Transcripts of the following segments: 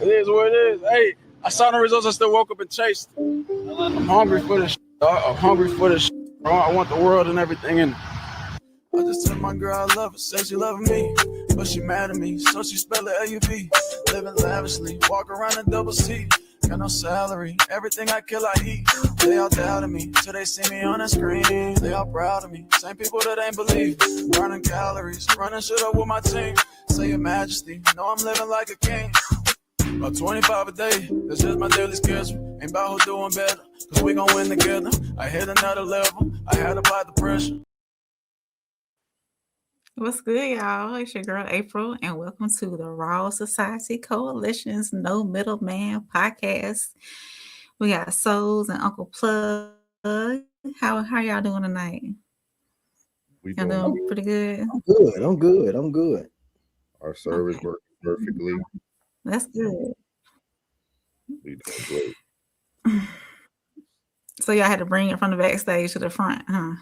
It is what it is. Hey, I saw the results. I still woke up and chased. I'm hungry for this. I'm hungry for this. I want the world and everything in it. I just told my girl I love her, said she loving me, but she mad at me, so she spell it L-U-V. Living lavishly, walk around in double C. Got no salary, everything I kill I eat. They all doubted me, till they see me on the screen. They all proud of me, same people that ain't believe. Burning calories, running shit up with my team. Say your majesty, know I'm living like a king. About 25 a day, that's just my daily schedule. Ain't about who doing better, cause we gon' win together. I hit another level, I had to apply the pressure. What's good, y'all? It's your girl April, and welcome to the Raw Society Coalition's No Middleman podcast. We got Souls and Uncle Plug. How y'all doing tonight? We Y'all doing pretty good? I'm good. Our service working perfectly. That's good. We doing great. So y'all had to bring it from the backstage to the front, huh?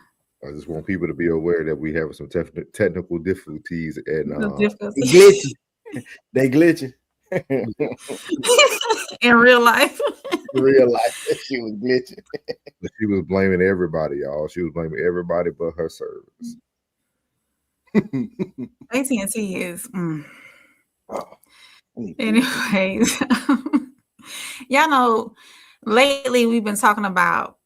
I just want people to be aware that we have some technical difficulties and They glitching. In real life. In real life, she was glitching. But she was blaming everybody, y'all. She was blaming everybody but her service. AT&T is. Anyways, y'all know lately we've been talking about.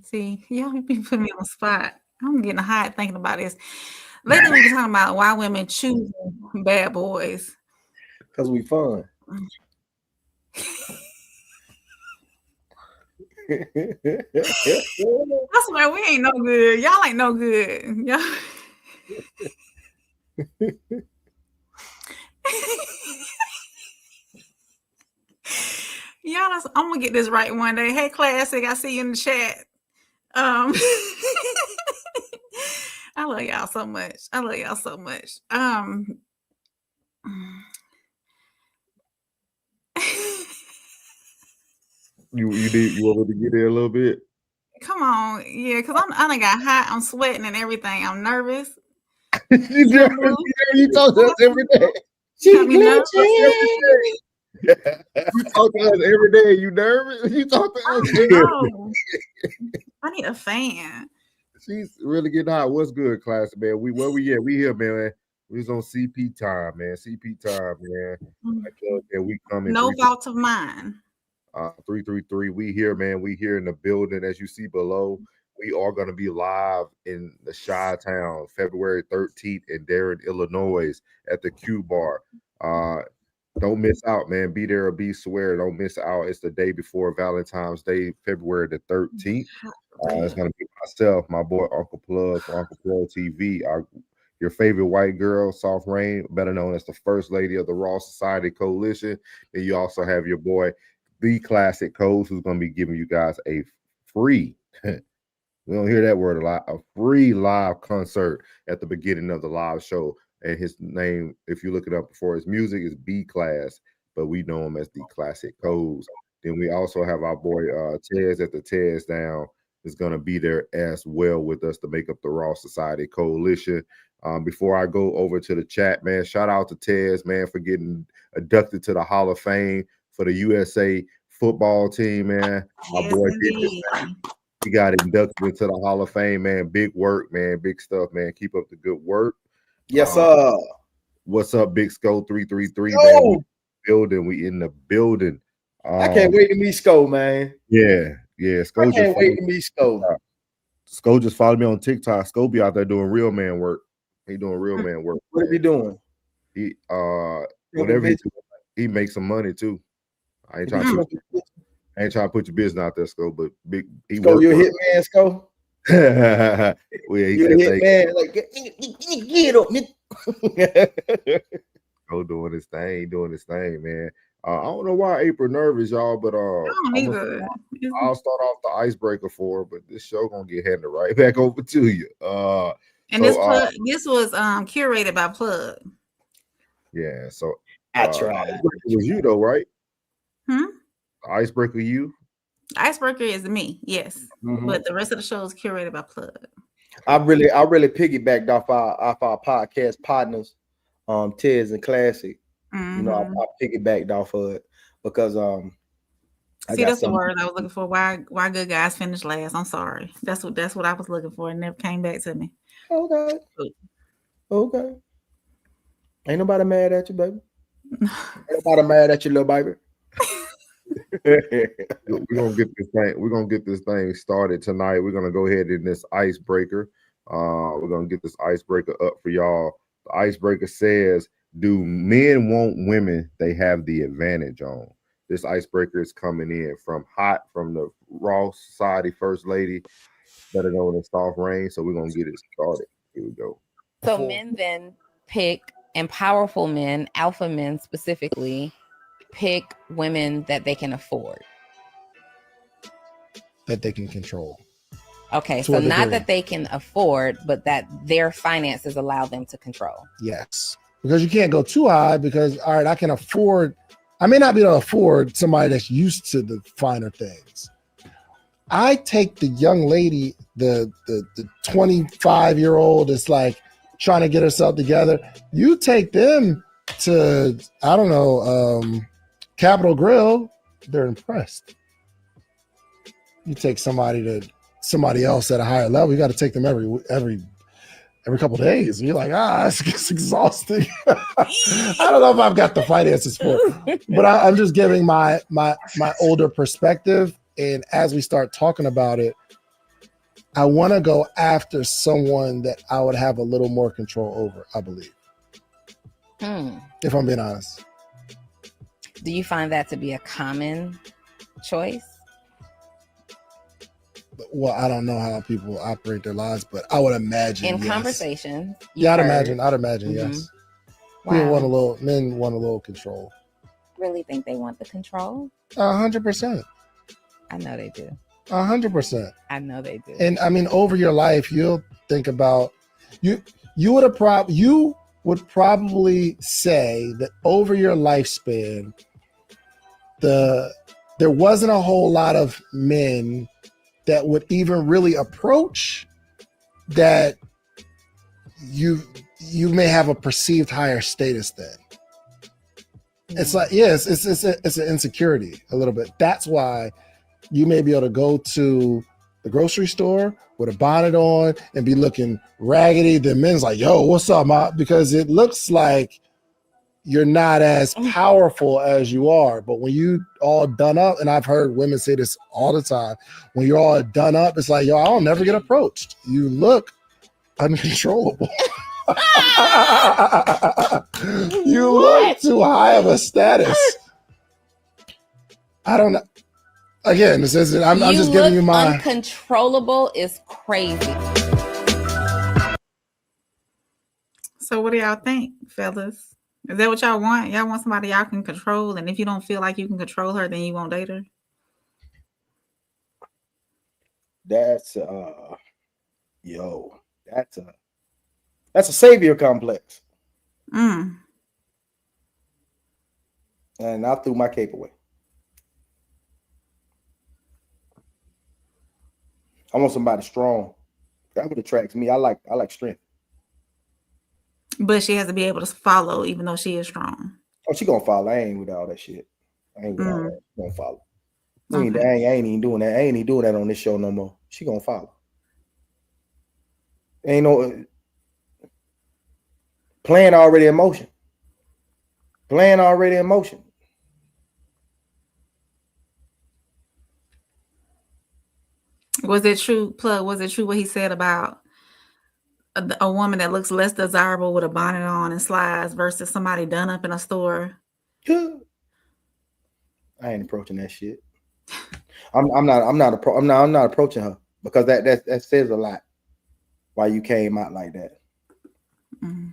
See, y'all be putting me on the spot. I'm getting hot thinking about this. Lately we've been talking about why women choose bad boys. Because we fun. I swear we ain't no good. Y'all ain't no good. Y'all. Y'all, I'm gonna get this right one day. Hey, Classic, I see you in the chat. I love y'all so much. You want me to get there a little bit? Come on, yeah, because I done got hot. I'm sweating and everything. I'm nervous. You talk to us every day. She nervous. You talk to us every day. You nervous? You talk to us every day. I need a fan. She's really getting hot. What's good, class, man? Where we at? We here, man. We was on CP time, man. CP time, man. I tell you, we coming. No fault of mine. 333. We here, man. We here in the building. As you see below, we are going to be live in the Chi-Town, February 13th in Darren, Illinois, at the Q Bar. Don't miss out, man. Be there or be square. Don't miss out. It's the day before Valentine's Day, February the 13th. It's going to be myself, my boy Uncle Plug for Uncle Plug TV, your favorite white girl, Soft Rain, better known as the First Lady of the Raw Society Coalition. Then you also have your boy, The Classic Codes, who's going to be giving you guys a free, we don't hear that word a lot, a free live concert at the beginning of the live show. And his name, if you look it up before his music, is B Class, but we know him as The Classic Codes. Then we also have our boy Tez at the Tez Down is going to be there as well with us to make up the Raw Society Coalition. Before I go over to the chat, man, shout out to Tez, man, for getting inducted to the Hall of Fame for the USA football team, man. My boy did this, man. He got inducted into the Hall of Fame, man. Big work, man. Big stuff, man. Keep up the good work. Yes, sir. What's up, Big Skull 333, man? We in the building. I can't wait to meet Sko, man. Yeah. Sko, I can't wait to meet Sko. Sko just followed me on TikTok. Sko be out there doing real man work. He doing real man work. What are you doing? He whatever he makes some money too. I ain't trying to put your business out there, Sko, but he Sko, you a hit man, Sko? Well, yeah, you a hit man, like get up, nigga. Go doing his thing, man. I don't know why April nervous, y'all, but I'll start off the icebreaker for her, but this show gonna get handed right back over to you. This was curated by Plug. Yeah, so I tried. It was you though, right? Icebreaker, you? Icebreaker is me, yes, but the rest of the show is curated by Plug. I really piggybacked off our podcast partners Tiz and Classic. Mm-hmm. You know, I piggybacked off of it because I See, got that's the some. word I was looking for. Why good guys finish last? I'm sorry. That's what I was looking for. It never came back to me. Okay, okay. Ain't nobody mad at you, baby. Ain't nobody mad at you, little baby. We're gonna get this thing. We're gonna get this thing started tonight. We're gonna go ahead in this icebreaker. We're gonna get this icebreaker up for y'all. The icebreaker says, "Do men want women they have the advantage on?" This icebreaker is coming in from the Raw Society First Lady, better known as Soft Rain. So we're gonna get it started. Here we go. So men then pick, and powerful men, alpha men specifically, pick women that they can afford. That they can control. Okay, To so a not degree. that they can afford, but that their finances allow them to control. Yes. Because you can't go too high because, all right, I can afford, I may not be able to afford somebody that's used to the finer things. I take the young lady, the 25-year-old that's like trying to get herself together. You take them to, I don't know, Capitol Grill, they're impressed. You take somebody else at a higher level, you got to take them every couple of days. And you're like, it's exhausting. I don't know if I've got the finances for it, but I'm just giving my older perspective. And as we start talking about it, I want to go after someone that I would have a little more control over, I believe. If I'm being honest. Do you find that to be a common choice? Well, I don't know how people operate their lives, but I would imagine In yes. conversations. Yeah, I'd imagine yes. Wow. Men want a little control. Really think they want the control? 100%. I know they do. 100%. I know they do. And I mean, over your life, you'll think about you would probably say that over your lifespan, there wasn't a whole lot of men that would even really approach that you may have a perceived higher status than. It's like, yes, it's an insecurity a little bit. That's why you may be able to go to the grocery store with a bonnet on and be looking raggedy. The men's like, yo, what's up, ma? Because it looks like you're not as powerful as you are. But when you all done up, and I've heard women say this all the time, when you're all done up, it's like, yo, I'll never get approached. You look uncontrollable. You look too high of a status. I don't know. Again, this isn't. I'm just giving you my uncontrollable is crazy. So what do y'all think, fellas? Is that what y'all want? Y'all want somebody y'all can control, and if you don't feel like you can control her, then you won't date her? That's that's a savior complex. And I threw my cape away. I want somebody strong. That would attract me. I like strength. But she has to be able to follow, even though she is strong. Oh, she gonna follow. I ain't with all that shit. I ain't with all that. She gonna follow. Okay. I ain't even doing that. I ain't even doing that on this show no more. She gonna follow. Ain't no plan already in motion. Plan already in motion. Was it true, Plug? Was it true what he said about a woman that looks less desirable with a bonnet on and slides versus somebody done up in a store? I ain't approaching that shit. I'm not approaching her because that says a lot. Why you came out like that? You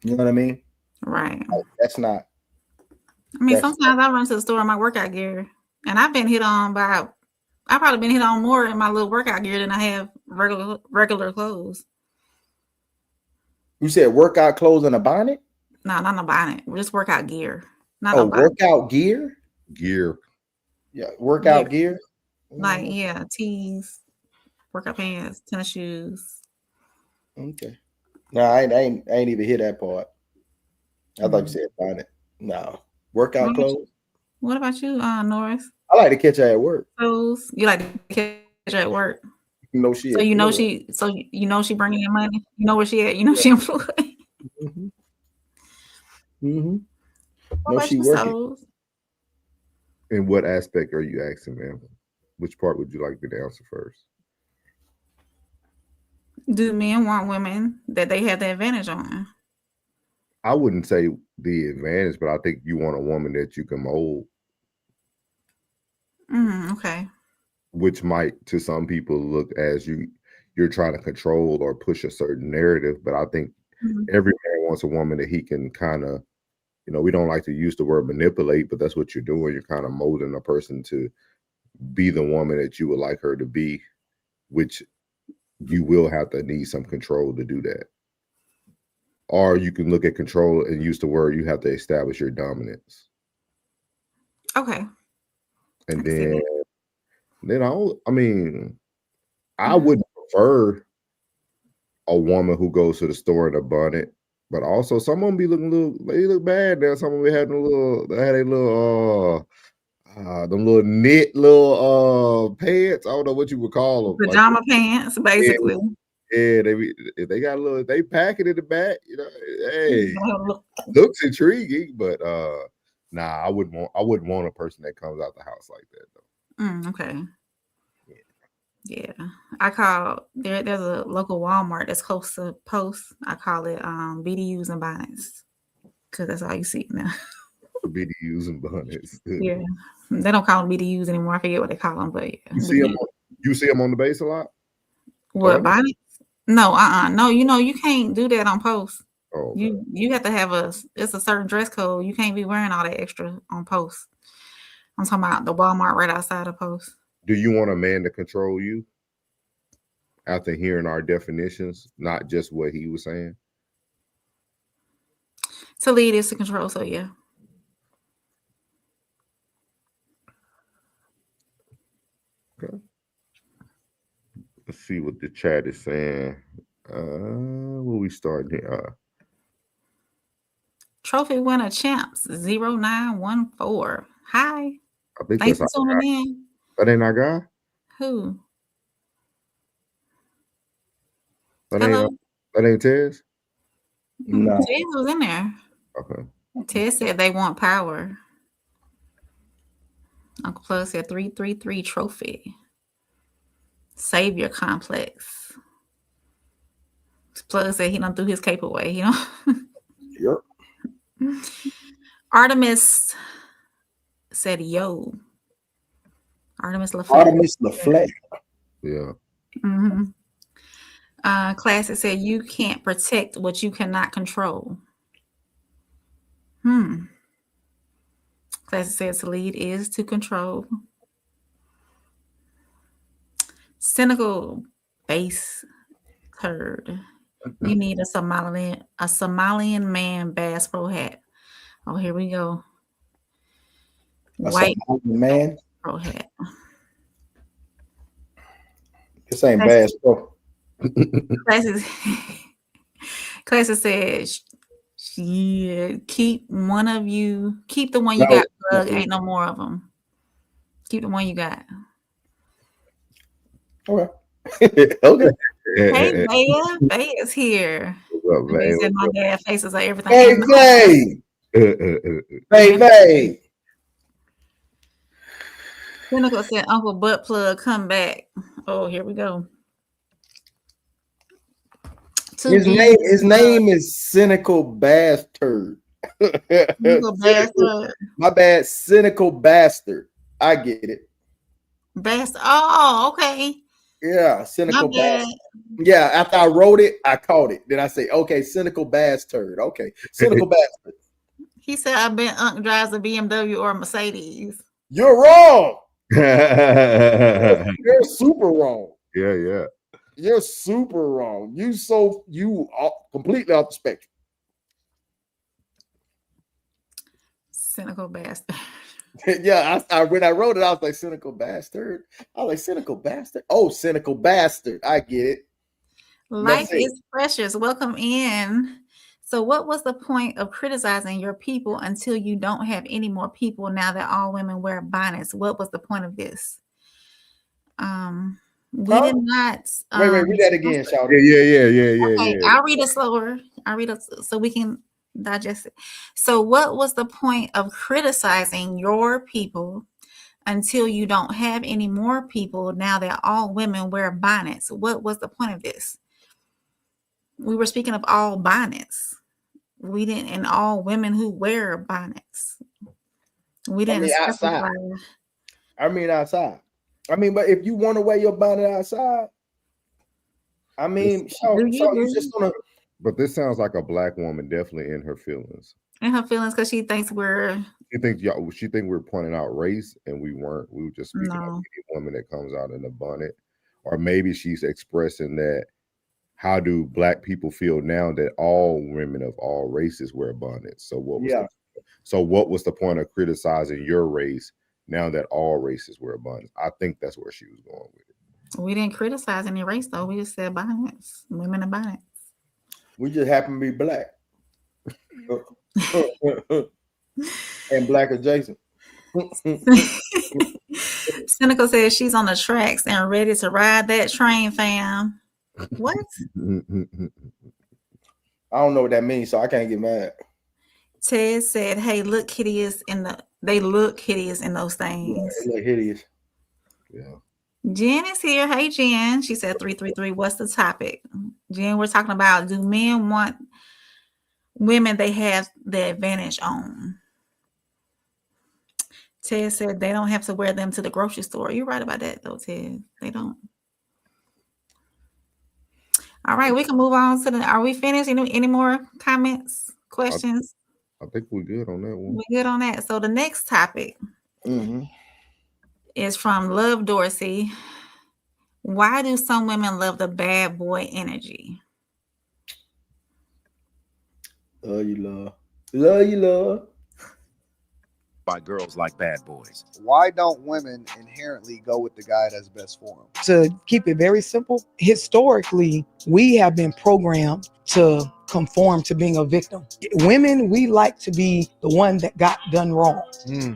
know what I mean? Right. That's not. I mean, sometimes I run to the store in my workout gear, and I've been hit on by. I've probably been hit on more in my little workout gear than I have regular clothes. You said workout clothes and a bonnet? No, not a bonnet. Just workout gear. Not oh, no bonnet. Workout gear? Gear. Yeah, workout gear. Like, yeah, tees, workout pants, tennis shoes. Okay. No, I ain't even hear that part. I thought you Mm. said bonnet. No. Workout clothes. What about you, Norris? I like to catch her at work. Clothes? You like to catch her at work? No, she So you know employed. she bringing in money. You know where she at. You know she employed. Mm-hmm. Mm-hmm. What No, about she you, working. souls? In what aspect are you asking, man? Which part would you like me to answer first? Do men want women that they have the advantage on? I wouldn't say the advantage, but I think you want a woman that you can mold, Okay. which might to some people look as you're trying to control or push a certain narrative. But I think Mhm. every man wants a woman that he can kind of, we don't like to use the word manipulate, but that's what you're doing. You're kind of molding a person to be the woman that you would like her to be, which you will have to need some control to do that. Or you can look at control and use the word you have to establish your dominance. Okay. And I can see then that. I would prefer a woman who goes to the store in a bonnet, but also some of them be looking they look bad now. Some of them be having a little them little knit little pants. I don't know what you would call them. Like, Pajama pants, basically. yeah, they got a little, they pack it in the back, hey, looks intriguing, but nah, I wouldn't want a person that comes out the house like that though. Okay. Yeah. I call there's a local Walmart that's close to Post. I call it BDUs and bonnets. Because that's all you see now. BDUs and bonnets. Yeah. They don't call them BDUs anymore. I forget what they call them, but yeah. You see them on the base a lot? What, bonnets? No, no, you can't do that on Post. Oh, okay. You have to have it's a certain dress code. You can't be wearing all that extra on Post. I'm talking about the Walmart right outside of Post. Do you want a man to control you? After hearing our definitions, not just what he was saying? To lead is to control, so yeah. Okay. Let's see what the chat is saying. Where we starting here? Trophy winner champs 0914. Hi. I think Thanks that's for tuning in. That ain't our guy? Who? That ain't Tez? No. Tez was in there. Okay. Tez said they want power. Uncle Plug said 333 trophy. Savior complex. Plug said he done threw his cape away, Yep. Artemis said, yo. Artemis LaFleur. Yeah. Mm-hmm. Classic said, you can't protect what you cannot control. Classic said, to lead is to control. Cynical base turd. You need a Somalian man Bass Pro hat. Oh, here we go. White man Pro hat. This ain't Bass Pro. Classic says, yeah, keep the one you got, Plug. Ain't no more of them. Keep the one you got. Okay. Okay. Hey, Baya. Baya's here. What's up, He said my dad faces like everything. Hey, Bay. Cynical said, Uncle Butt Plug, come back. Oh, here we go. His name is Cynical Bastard. Bastard. My bad, Cynical Bastard. I get it. Bastard. Oh, okay. Yeah, Cynical Bastard. Yeah, after I wrote it, I caught it. Then I say, okay, Cynical Bastard. Okay, Cynical Bastard. He said, I bet Unc drives a BMW or a Mercedes. You're wrong. You're super wrong. Yeah. You're super wrong. You are completely off the spectrum. Cynical bastard. Yeah, I when I wrote it, I was like, cynical bastard. I was like, cynical bastard. Oh, cynical bastard. I get it. Life is precious. Welcome in. So, what was the point of criticizing your people until you don't have any more people now that all women wear bonnets? What was the point of this? We did not. Wait, read that again, Yeah, Shawty. Okay, I'll read it slower. I'll read it so we can digest it. So, what was the point of criticizing your people until you don't have any more people now that all women wear bonnets? What was the point of this? We were speaking of all bonnets. We didn't, and all women who wear bonnets. We didn't specify. Outside. But if you want to wear your bonnet outside, you just gonna. But this sounds like a black woman definitely in her feelings. In her feelings, because she thinks we're. She think we're pointing out race, and we weren't. We were just speaking of any woman that comes out in a bonnet, or maybe she's expressing that. How do black people feel now that all women of all races wear bonnets? So what was the point of criticizing your race now that all races wear bonnets? I think that's where she was going with it. We didn't criticize any race though. We just said bonnets, women in bonnets. We just happen to be black. And black adjacent. Cynical says she's on the tracks and ready to ride that train, fam. What? I don't know what that means, so I can't get mad. Ted said, "Hey, look hideous they look hideous in those things. Yeah, they look hideous." Yeah. Jen is here. Hey, Jen. She said 333. What's the topic? Jen, we're talking about, do men want women they have the advantage on? Ted said they don't have to wear them to the grocery store. You're right about that, though, Ted. They don't. All right, we can move on to are we finished? Any more comments, questions? I think we're good on that one. We're good on that. So the next topic is from Love Dorsey. Why do some women love the bad boy energy? Love you, love. Why girls like bad boys. Why don't women inherently go with the guy that's best for them? To keep it very simple, historically, we have been programmed to conform to being a victim. Women, we like to be the one that got done wrong.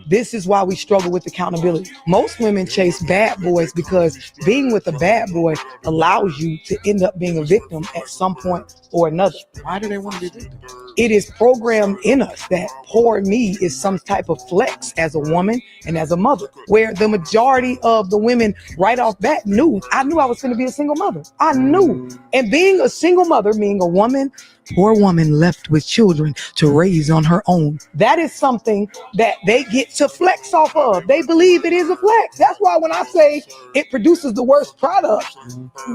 This is why we struggle with accountability. Most women chase bad boys because being with a bad boy allows you to end up being a victim at some point or another. Why do they want to be victims? It is programmed in us that poor me is some type of flex as a woman and as a mother, where the majority of the women right off bat I knew I was going to be a single mother. I knew. And being a single mother, meaning a woman, poor woman left with children to raise on her own. That is something that they get to flex off of. They believe it is a flex. That's why when I say it produces the worst product,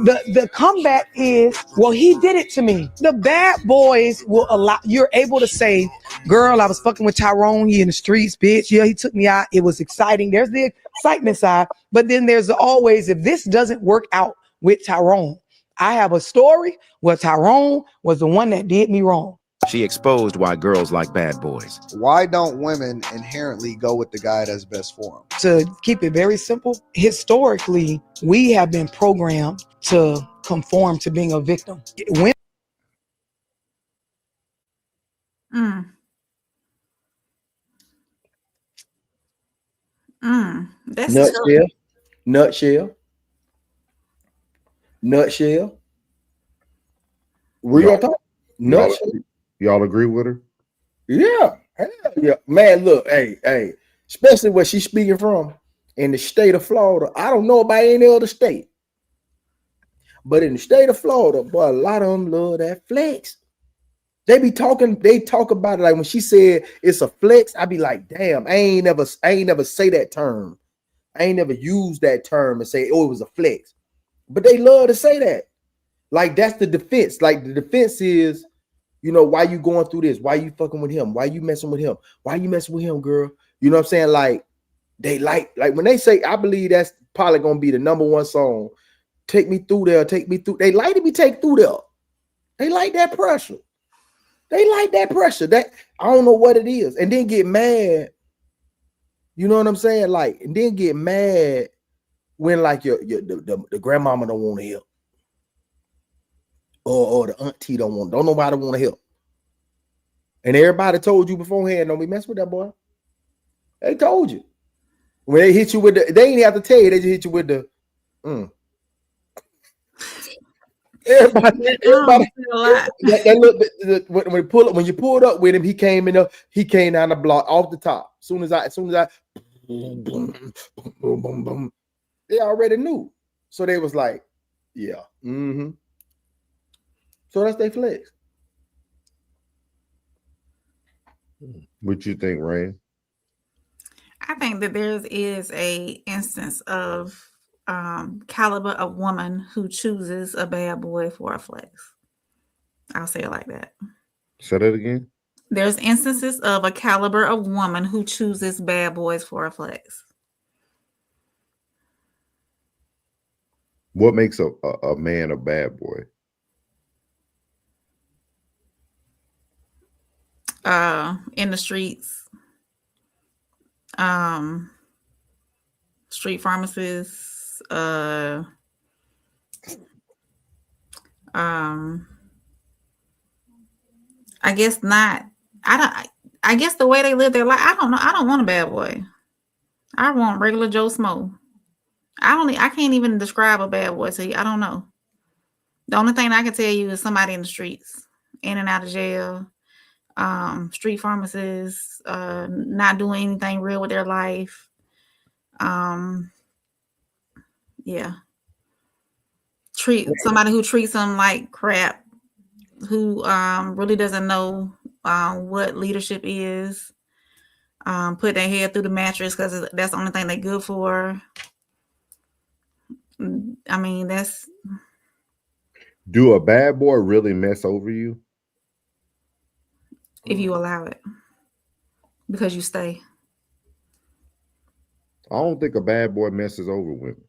the comeback is, well, he did it to me. The bad boys will allow, you're able to say, girl, I was fucking with Tyrone. He in the streets, bitch. Yeah, he took me out. It was exciting. There's the excitement side. But then there's always, if this doesn't work out with Tyrone, I have a story where Tyrone was the one that did me wrong. She exposed why girls like bad boys. Why don't women inherently go with the guy that's best for them? To keep it very simple, historically, we have been programmed to conform to being a victim. That's nutshell. Real talk. Nutshell. Y'all agree with her? Yeah. Hell yeah. Man, look, hey, especially where she's speaking from in the state of Florida. I don't know about any other state. But in the state of Florida, boy, a lot of them love that flex. They talk about it like when she said it's a flex, I be like, damn, I ain't never say that term. I ain't never used that term and say, oh, it was a flex. But they love to say that. Like, that's the defense. Like, the defense is, you know, why you going through this? Why you fucking with him? Why you messing with him? Why you messing with him, girl? You know what I'm saying? Like, they like when they say, I believe that's probably gonna be the #1 song. Take me through there, take me through. They like to be taken through there. They like that pressure. That I don't know what it is. And then get mad. You know what I'm saying? Like, and then get mad when like the grandmama don't want to help. or the auntie don't nobody want to help. And everybody told you beforehand, don't be messing with that boy. They told you. When they hit you with the, they ain't have to tell you, they just hit you with the Everybody, that look, when you pulled up with him, he came down the block off the top. As soon as I boom, boom, boom, boom, boom, they already knew. So they was like, yeah. So that's their flex. What you think, Rain? I think that there is a instance of caliber of woman who chooses a bad boy for a flex. I'll say it like that. Say that again. There's instances of a caliber of woman who chooses bad boys for a flex. What makes a man a bad boy? In the streets, street pharmacists, I guess not. I guess the way they live their life, I don't know. I don't want a bad boy. I want regular Joe Smo. I can't even describe a bad boy to you. I don't know. The only thing I can tell you is somebody in the streets, in and out of jail, street pharmacists, not doing anything real with their life. Yeah. Somebody who treats them like crap, who really doesn't know what leadership is. Put their head through the mattress because that's the only thing they're good for. I mean, that's. Do a bad boy really mess over you? If you allow it, because you stay. I don't think a bad boy messes over women.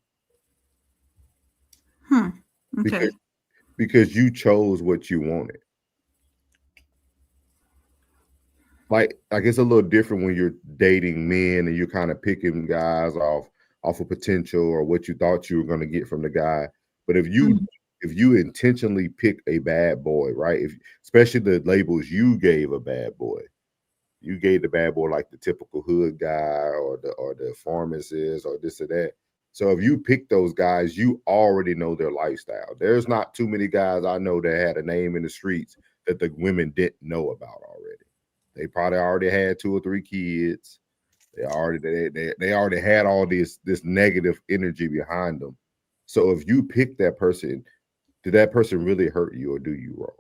Okay. Because you chose what you wanted. Like it's a little different when you're dating men and you're kind of picking guys off of potential or what you thought you were going to get from the guy. But if you intentionally pick a bad boy, right? Especially the labels you gave a bad boy, you gave the bad boy like the typical hood guy or the pharmacist or this or that. So if you pick those guys, you already know their lifestyle. There's not too many guys I know that had a name in the streets that the women didn't know about already. They probably already had 2 or 3 kids. They already had all this negative energy behind them. So if you pick that person, did that person really hurt you or do you wrong?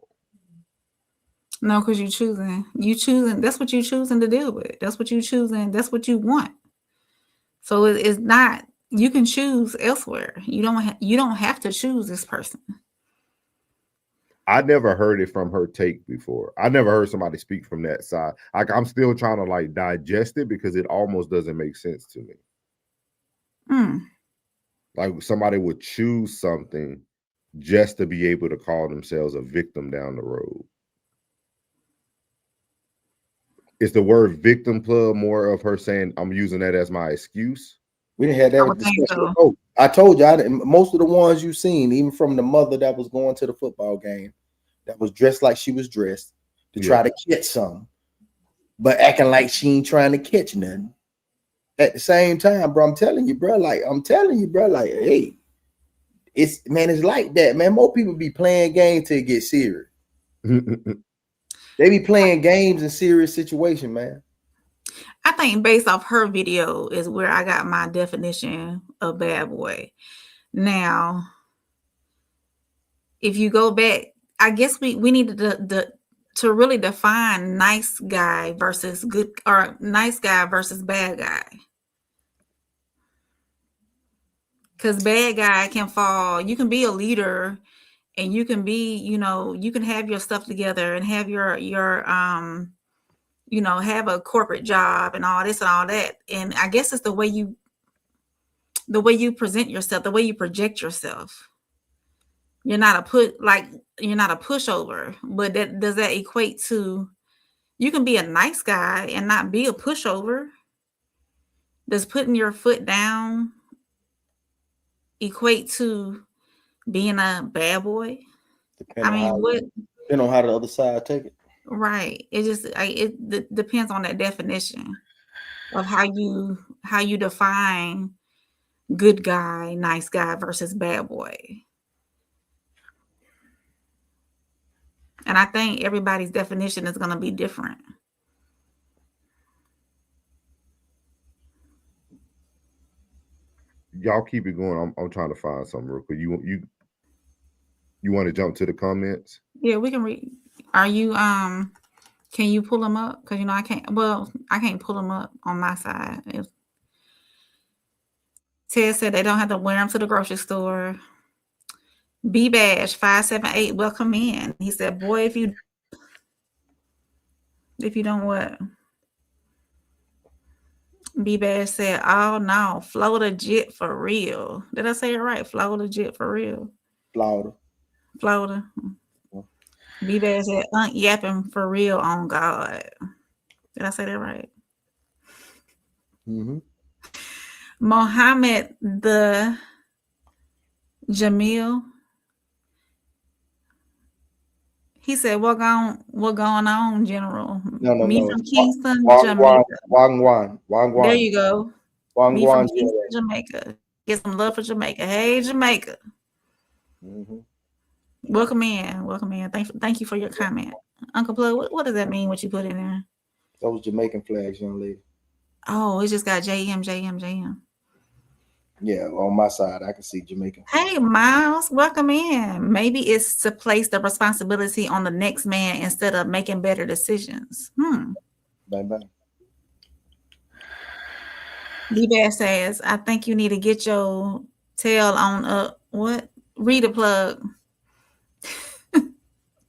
No, because you choosing. That's what you choosing to deal with. That's what you choosing. That's what you want. So it's not. You can choose elsewhere. You don't have to choose this person. I never heard it from her take before. I never heard somebody speak from that side. I'm still trying to like digest it because it almost doesn't make sense to me. Like somebody would choose something just to be able to call themselves a victim down the road. Is the word victim club more of her saying I'm using that as my excuse? We didn't have that discussion. So. I told you, most of the ones you've seen, even from the mother that was going to the football game, that was dressed like she was dressed to try to catch something, but acting like she ain't trying to catch nothing. At the same time, bro, I'm telling you, bro, like, hey, it's like that, man. More people be playing games till it get serious. They be playing games in serious situation, man. I think based off her video is where I got my definition of bad boy. Now, if you go back, I guess we needed to really define nice guy versus good, or nice guy versus bad guy. Because bad guy can fall. You can be a leader and you can be, you can have your stuff together and have your have a corporate job and all this and all that. And I guess it's the way you present yourself, the way you project yourself. You're not a pushover, but does that equate to you can be a nice guy and not be a pushover? Does putting your foot down equate to being a bad boy? I mean, what? Depending on how the other side take it. Right. It just it depends on that definition of how you define good guy, nice guy versus bad boy. And I think everybody's definition is going to be different. Y'all keep it going. I'm trying to find something real quick. You want to jump to the comments? Yeah, we can read. Are you can you pull them up? Because I can't. Well, I can't pull them up on my side. Ted said they don't have to wear them to the grocery store. B Bash 578, welcome in. He said, "Boy, if you don't what?" B Bash said, "Oh no, Florida jet for real." Did I say it right? Florida jet for real. Florida. B Bash said, yapping for real on God. Did I say that right? Mm-hmm. Mohammed the Jamil. He said, what going on, General? Me from Kingston, Jamaica. Wang. There you go. Me from Wang, Kingston, Jamaica. Get some love for Jamaica. Hey, Jamaica. Mm-hmm. Welcome in. Thank you for your comment. Uncle Plug, what does that mean, what you put in there? Those Jamaican flags, young lady. Oh, it just got JM. Yeah, on my side, I can see Jamaican. Hey, Miles, welcome in. Maybe it's to place the responsibility on the next man instead of making better decisions. Bye. D-Bash says, I think you need to get your tail on up. What? Read a plug.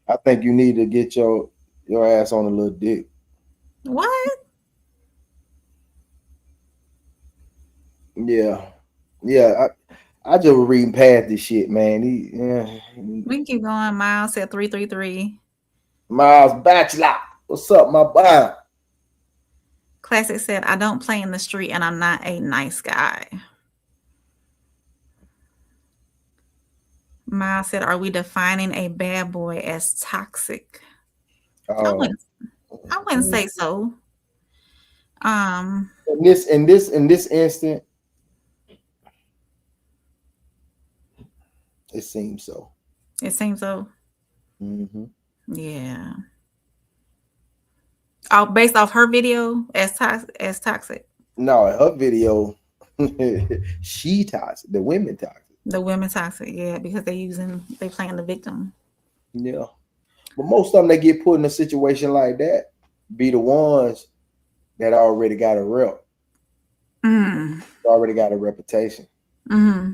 I think you need to get your ass on a little dick. What? Yeah. I just was reading past this shit, man. We can keep going. Miles said 333. Miles Bachelor. What's up, my boy? Classic said, I don't play in the street and I'm not a nice guy. Miles said, are we defining a bad boy as toxic? I wouldn't say so. In this instant, it seems so. It seems so. Mm-hmm. Yeah. Oh, based off her video as toxic. No, her video, she toxic. The women toxic. The women toxic, yeah, because they playing the victim. Yeah, but most of them that get put in a situation like that be the ones that already got a rep. Already got a reputation. Mm-hmm.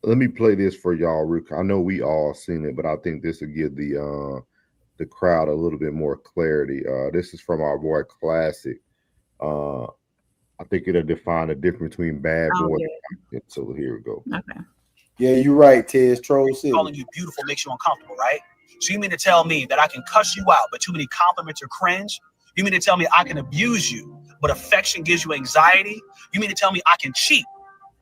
Let me play this for y'all, Rick. I know we all seen it, but I think this will give the crowd a little bit more clarity. This is from our boy Classic. I think it'll define the difference between bad boy. Yeah. So here we go. Okay. Yeah, you're right, Tez. Troll City. Calling you beautiful makes you uncomfortable, right? So you mean to tell me that I can cuss you out, but too many compliments are cringe? You mean to tell me I can abuse you, but affection gives you anxiety? You mean to tell me I can cheat?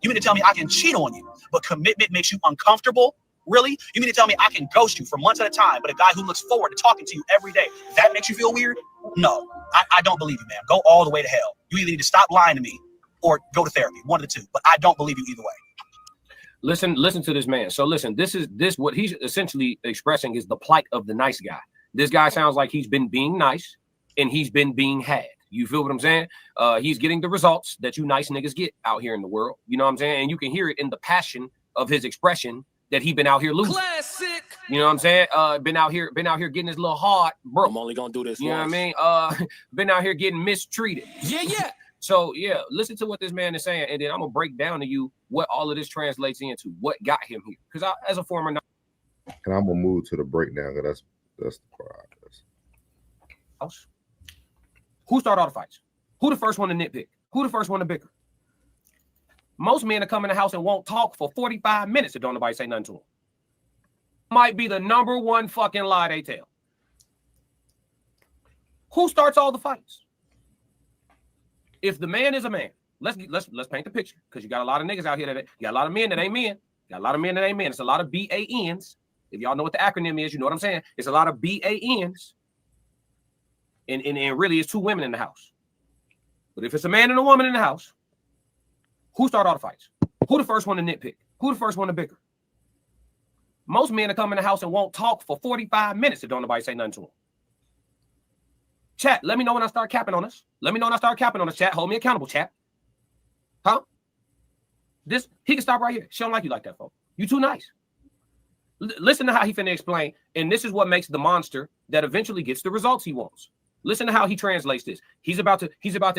You mean to tell me I can cheat on you, but commitment makes you uncomfortable? Really? You mean to tell me I can ghost you for months at a time, but a guy who looks forward to talking to you every day, that makes you feel weird? No, I don't believe you, man. Go all the way to hell. You either need to stop lying to me or go to therapy, one of the two, but I don't believe you either way. Listen to this man. So listen, this what he's essentially expressing is the plight of the nice guy. This guy sounds like he's been being nice and he's been being had. You feel what I'm saying? He's getting the results that you nice niggas get out here in the world. You know what I'm saying? And you can hear it in the passion of his expression that he been out here losing. Classic. You know what I'm saying? Been out here getting his little heart, bro. I'm only gonna do this. You know what I mean? Been out here getting mistreated. Yeah. So yeah, listen to what this man is saying, and then I'm gonna break down to you what all of this translates into, what got him here. Because as a former, and I'm gonna move to the breakdown because that's the part. Who started all the fights? Who the first one to nitpick? Who the first one to bicker? Most men that come in the house and won't talk for 45 minutes and don't nobody say nothing to them. Might be the number one fucking lie they tell. Who starts all the fights? If the man is a man, let's paint the picture, because you got a lot of niggas out here you got a lot of men that ain't men. Got a lot of men that ain't men. It's a lot of BANs. If y'all know what the acronym is, you know what I'm saying. It's a lot of BANs. And really, it's two women in the house. But if it's a man and a woman in the house, who start all the fights? Who the first one to nitpick? Who the first one to bicker? Most men that come in the house and won't talk for 45 minutes if don't nobody say nothing to them. Chat, let me know when I start capping on us. Let me know when I start capping on us, chat. Hold me accountable, chat. Huh? He can stop right here. She don't like you like that, folks. You too nice. Listen to how he finna explain. And this is what makes the monster that eventually gets the results he wants. Listen to how he translates this. He's about to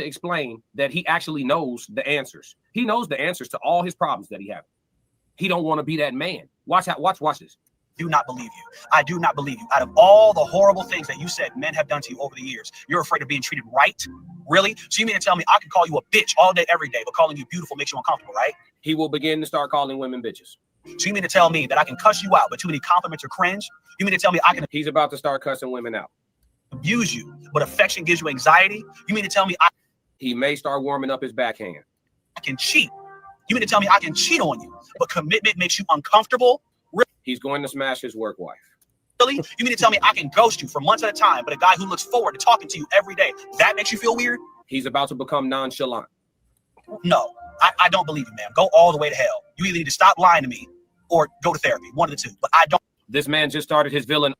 explain that he actually knows the answers. He knows the answers to all his problems that he has. He don't want to be that man. Watch this. Do not believe you. I do not believe you. Out of all the horrible things that you said men have done to you over the years, you're afraid of being treated right? Really? So you mean to tell me I can call you a bitch all day, every day, but calling you beautiful makes you uncomfortable, right? He will begin to start calling women bitches. So you mean to tell me that I can cuss you out, but too many compliments are cringe? You mean to tell me I can He's about to start cussing women out. abuse you, but affection gives you anxiety? You mean to tell me He may start warming up his backhand. I can cheat? You mean to tell me I can cheat on you, but commitment makes you uncomfortable? Really? He's going to smash his work wife. Really? You mean to tell me I can ghost you for months at a time, but a guy who looks forward to talking to you every day, that makes you feel weird? He's about to become nonchalant. No, I don't believe you, man. Go all the way to hell. You either need to stop lying to me or go to therapy. One of the two. But I don't. This man just started his villain.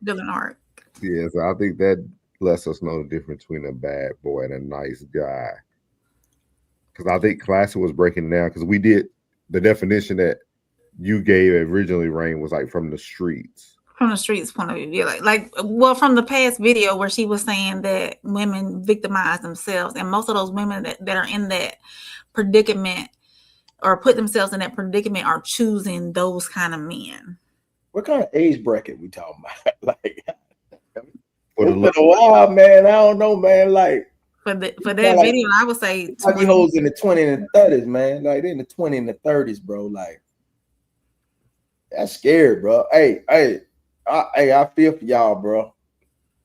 Villain arc. Yeah, so I think that lets us know the difference between a bad boy and a nice guy. Because I think Classic was breaking it down, because we did the definition that you gave originally, Rain, was like from the streets. From the streets point of view, yeah, well, from the past video where she was saying that women victimize themselves, and most of those women that are in that predicament or put themselves in that predicament are choosing those kind of men. What kind of age bracket we talking about? Like, For it's been a while, man. I don't know, man. Like for that video, I would say these hoes in the 20s and the 30s, man. Like they're in the 20s and the 30s, bro. Like that's scary, bro. Hey, I feel for y'all, bro.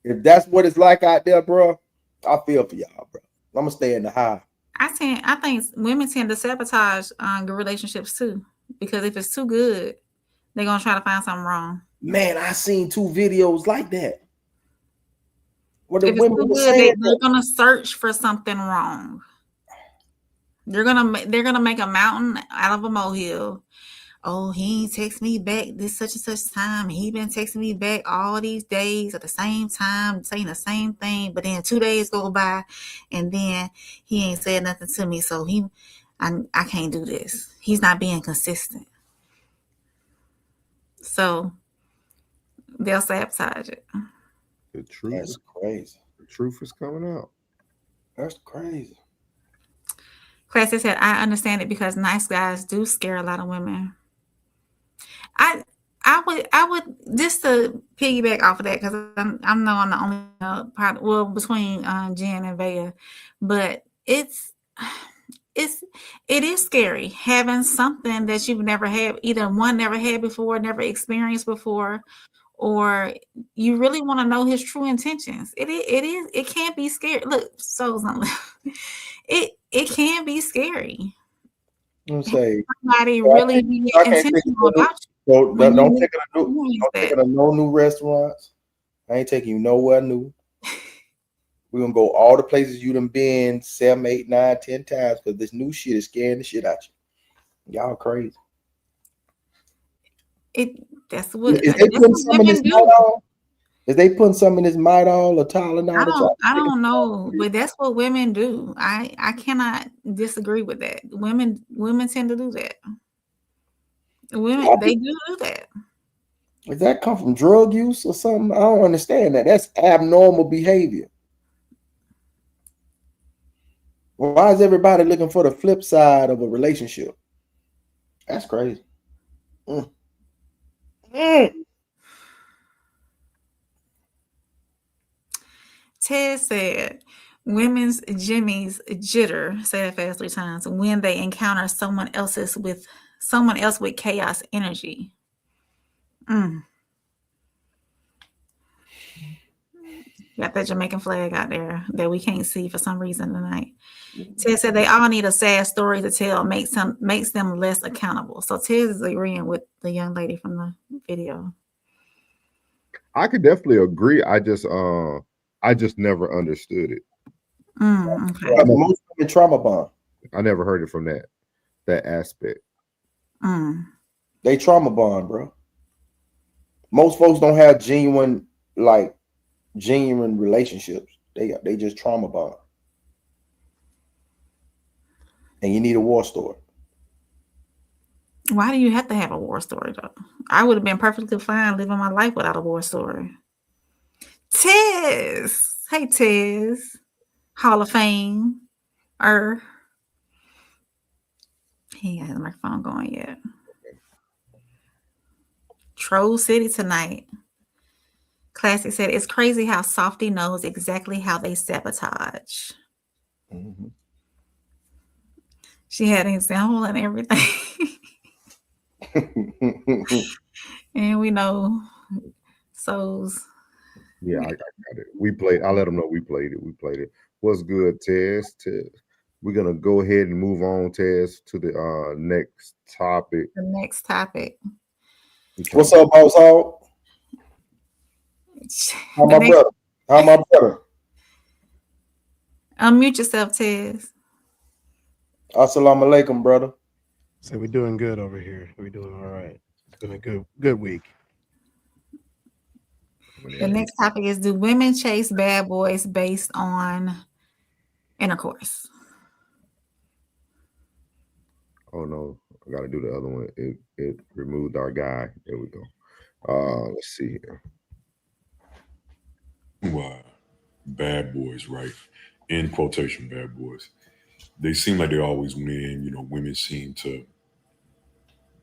If that's what it's like out there, bro, I feel for y'all, bro. I'm gonna stay in the high. I think women tend to sabotage good relationships too, because if it's too good, they're gonna try to find something wrong. Man, I seen 2 videos like that. If it's too good, they're gonna search for something wrong. They're gonna make a mountain out of a molehill. Oh, he ain't text me back this such and such time. He been texting me back all these days at the same time, saying the same thing. But then 2 days go by, and then he ain't said nothing to me. So I can't do this. He's not being consistent. So they'll sabotage it. The truth is crazy. The truth is coming out. That's crazy. Classy said, I understand it because nice guys do scare a lot of women. I would just to piggyback off of that, because I know I'm the only part, well, between Jen and Vea, but it is scary having something that you've never had, either one never had before, never experienced before, or you really want to know his true intentions. It can be scary. Look, souls on left. It can be scary. I'm saying somebody really be intentional about you. Don't take it to no new restaurants. I ain't taking you nowhere new. We're gonna go all the places you done been 7, 8, 9, 10 times, because this new shit is scaring the shit out you. Y'all crazy. That's what is they putting some in this Midol? Is they putting some in this Midol or Tylenol? I don't know, but that's what women do. I cannot disagree with that. Women tend to do that. Women, they do that. Does that come from drug use or something? I don't understand that. That's abnormal behavior. Why is everybody looking for the flip side of a relationship? That's crazy. Ted said, women's jimmies jitter, say that fast 3 times, when they encounter someone else with chaos energy. Got that Jamaican flag out there that we can't see for some reason tonight. Ted said they all need a sad story to tell, makes them less accountable. So Ted is agreeing with the young lady from the video. I could definitely agree. I just never understood it. Okay. Most women trauma bond. I never heard it from that aspect. They trauma bond, bro. Most folks don't have genuine relationships. They just trauma bond. And you need a war story. Why do you have to have a war story, though? I would have been perfectly fine living my life without a war story. Tez. Hey, Tez. Hall of Fame. He ain't got the microphone going yet. Troll City tonight. Classic said, it's crazy how Softy knows exactly how they sabotage. Mm-hmm. She had an example and everything. And we know souls. Yeah, I got it. We played. I let them know we played it. What's good, Tez? We're gonna go ahead and move on, Tez, to the next topic. The next topic. What's up, boss hog? How my brother? Unmute yourself, Tez. Assalamu alaikum, brother. So we're doing good over here. We're doing all right. It's been a good week. The next topic is, do women chase bad boys based on intercourse? Oh no, I gotta do the other one. It removed our guy. There we go. Let's see here. Why bad boys, right? In quotation, bad boys. They seem like they always win. You know, women seem to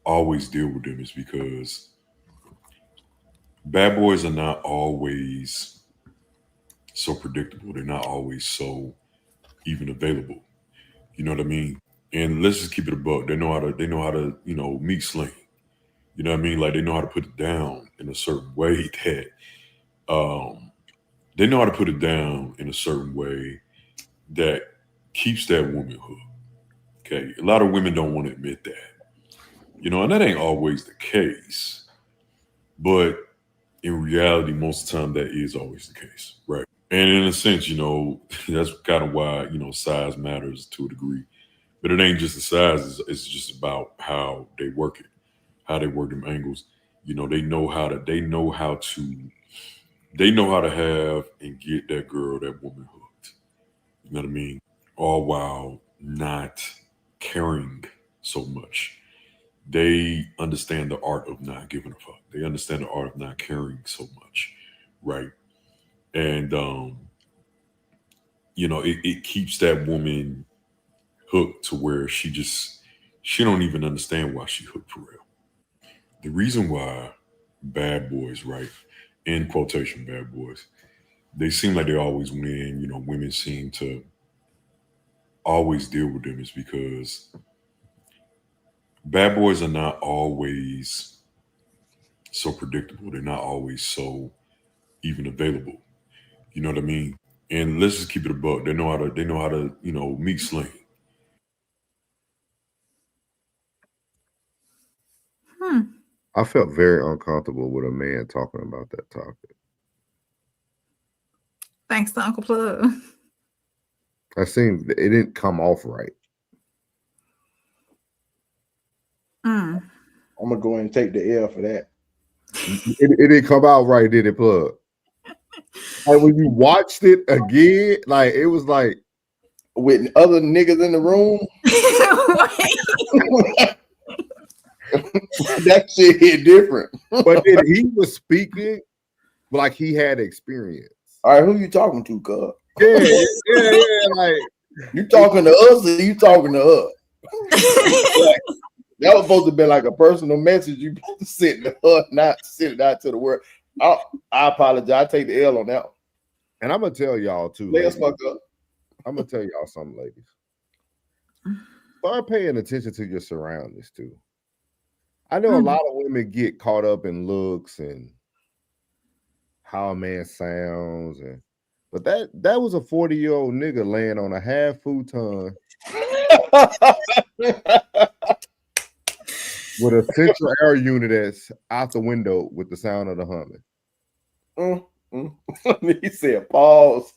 always deal with them. Is because bad boys are not always so predictable. They're not always so even available. You know what I mean? And let's just keep it a buck. They know how to, meat sling. You know what I mean? Like they know how to put it down in a certain way that they know how to put it down in a certain way that keeps that woman hooked. Okay. A lot of women don't want to admit that. And that ain't always the case. But in reality, most of the time that is always the case. Right. And in a sense, that's kind of why, size matters to a degree. But it ain't just the size, it's just about how they work it, how they work them angles. They know how to have and get that girl, that woman hooked. You know what I mean? All while not caring so much. They understand the art of not giving a fuck. They understand the art of not caring so much. Right. And it keeps that woman hooked to where she don't even understand why she hooked for real. The reason why bad boys, right, in quotation, bad boys, they seem like they always win. Women seem to always deal with them is because bad boys are not always so predictable. They're not always so even available. You know what I mean? And let's just keep it a buck. They know how to, meat sling. I felt very uncomfortable with a man talking about that topic. Thanks to Uncle Plug. It didn't come off right. I'm gonna go and take the L for that. It didn't come out right, did it, Plug? Like when you watched it again, like it was like with other niggas in the room. That shit hit different. But then he was speaking like he had experience. All right, who you talking to, cuz? Yeah. Like you talking to us or you talking to her? Like, that was supposed to be like a personal message. You sent to her, not send it out to the world. I apologize. I take the L on that one. And I'm gonna tell y'all too. Let's fuck up. I'm gonna tell y'all something, ladies. Start paying attention to your surroundings too. I know a lot of women get caught up in looks and how a man sounds and But that was a 40-year-old nigga laying on a half futon with a central air unit that's out the window with the sound of the humming. He said, "Pause."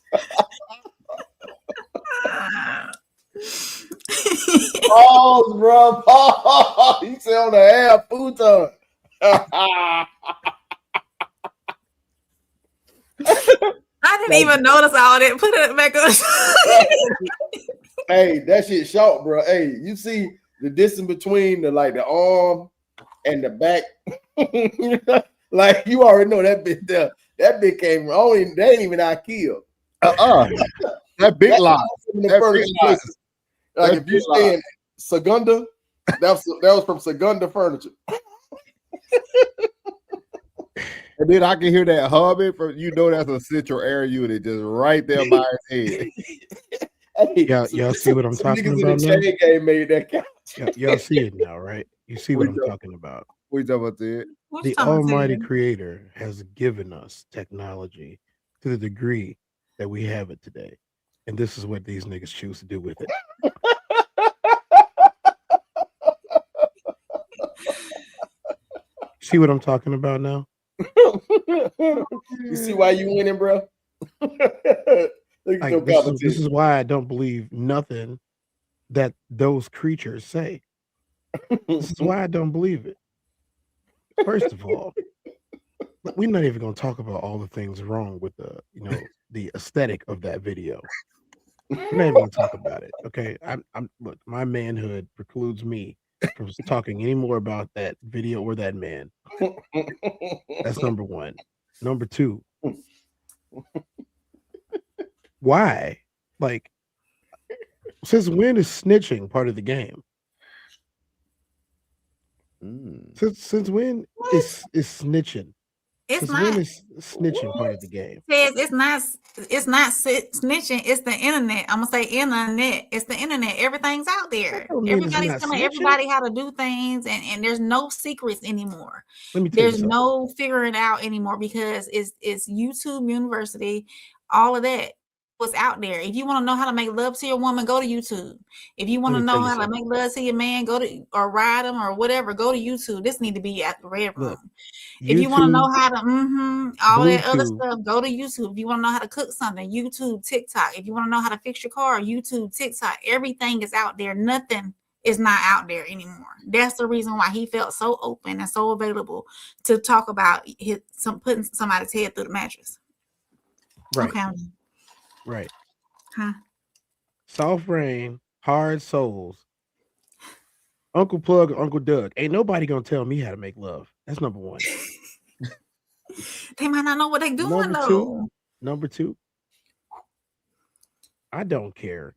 Pause, bro. Pause. He said on the half futon. I didn't even notice all that. Put it back up. Hey, that shit short, bro. Hey, you see the distance between the arm and the back? Like you already know that bit there. That bit came wrong. That ain't even IKEA. That big lot. Like if you stay in Segunda, that was from Segunda Furniture. And then I can hear that humming from that's a central air unit just right there by his head. Hey, y'all see what I'm talking niggas about in the now? chain game made that count. Y'all see it now, right? You see what I'm talking about. We talking about that? The Almighty Creator has given us technology to the degree that we have it today. And this is what these niggas choose to do with it. See what I'm talking about now? You see why you winning, bro? Like, this is why I don't believe nothing that those creatures say. This is why I don't believe it. First of all, we're not even going to talk about all the things wrong with the aesthetic of that video. We're not even going to talk about it. Okay, look, my manhood precludes me from talking any more about that video or that man. That's number one. Number two, why? Like, since when is snitching part of the game? Since when is snitching? It's Since not. when is snitching part of the game? It's not snitching. It's the internet. I'm gonna say internet. It's the internet. Everything's out there. Everybody's telling everybody how to do things, and there's no secrets anymore. Let me tell you There's something. no figuring out anymore because it's YouTube University. All of that was out there. If you want to know how to make love to your woman, go to YouTube. If you want to know how to make love to your man, go to or ride him or whatever, go to YouTube. This need to be at the red room. Look, if you want to know how to all Bluetooth, that other stuff, go to YouTube. If you want to know how to cook something, YouTube, TikTok. If you want to know how to fix your car, YouTube, TikTok. Everything is out there. Nothing is not out there anymore. That's the reason why he felt so open and so available to talk about putting somebody's head through the mattress. Right. Okay. Right. Huh? Soft Rain, Hard Souls, Uncle Plug, or Uncle Doug. Ain't nobody gonna tell me how to make love. That's number one. They might not know what they're doing though. Number two, I don't care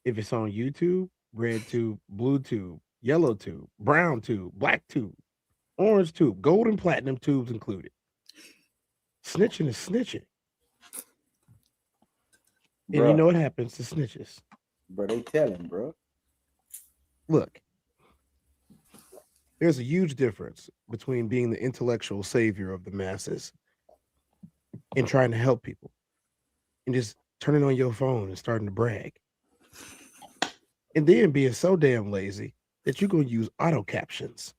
if it's on YouTube, red tube, blue tube, yellow tube, brown tube, black tube, orange tube, gold and platinum tubes included. Snitching is snitching. And you know what happens to snitches? Bro, they telling, bro. Look, there's a huge difference between being the intellectual savior of the masses and trying to help people and just turning on your phone and starting to brag. And then being so damn lazy that you're going to use auto captions.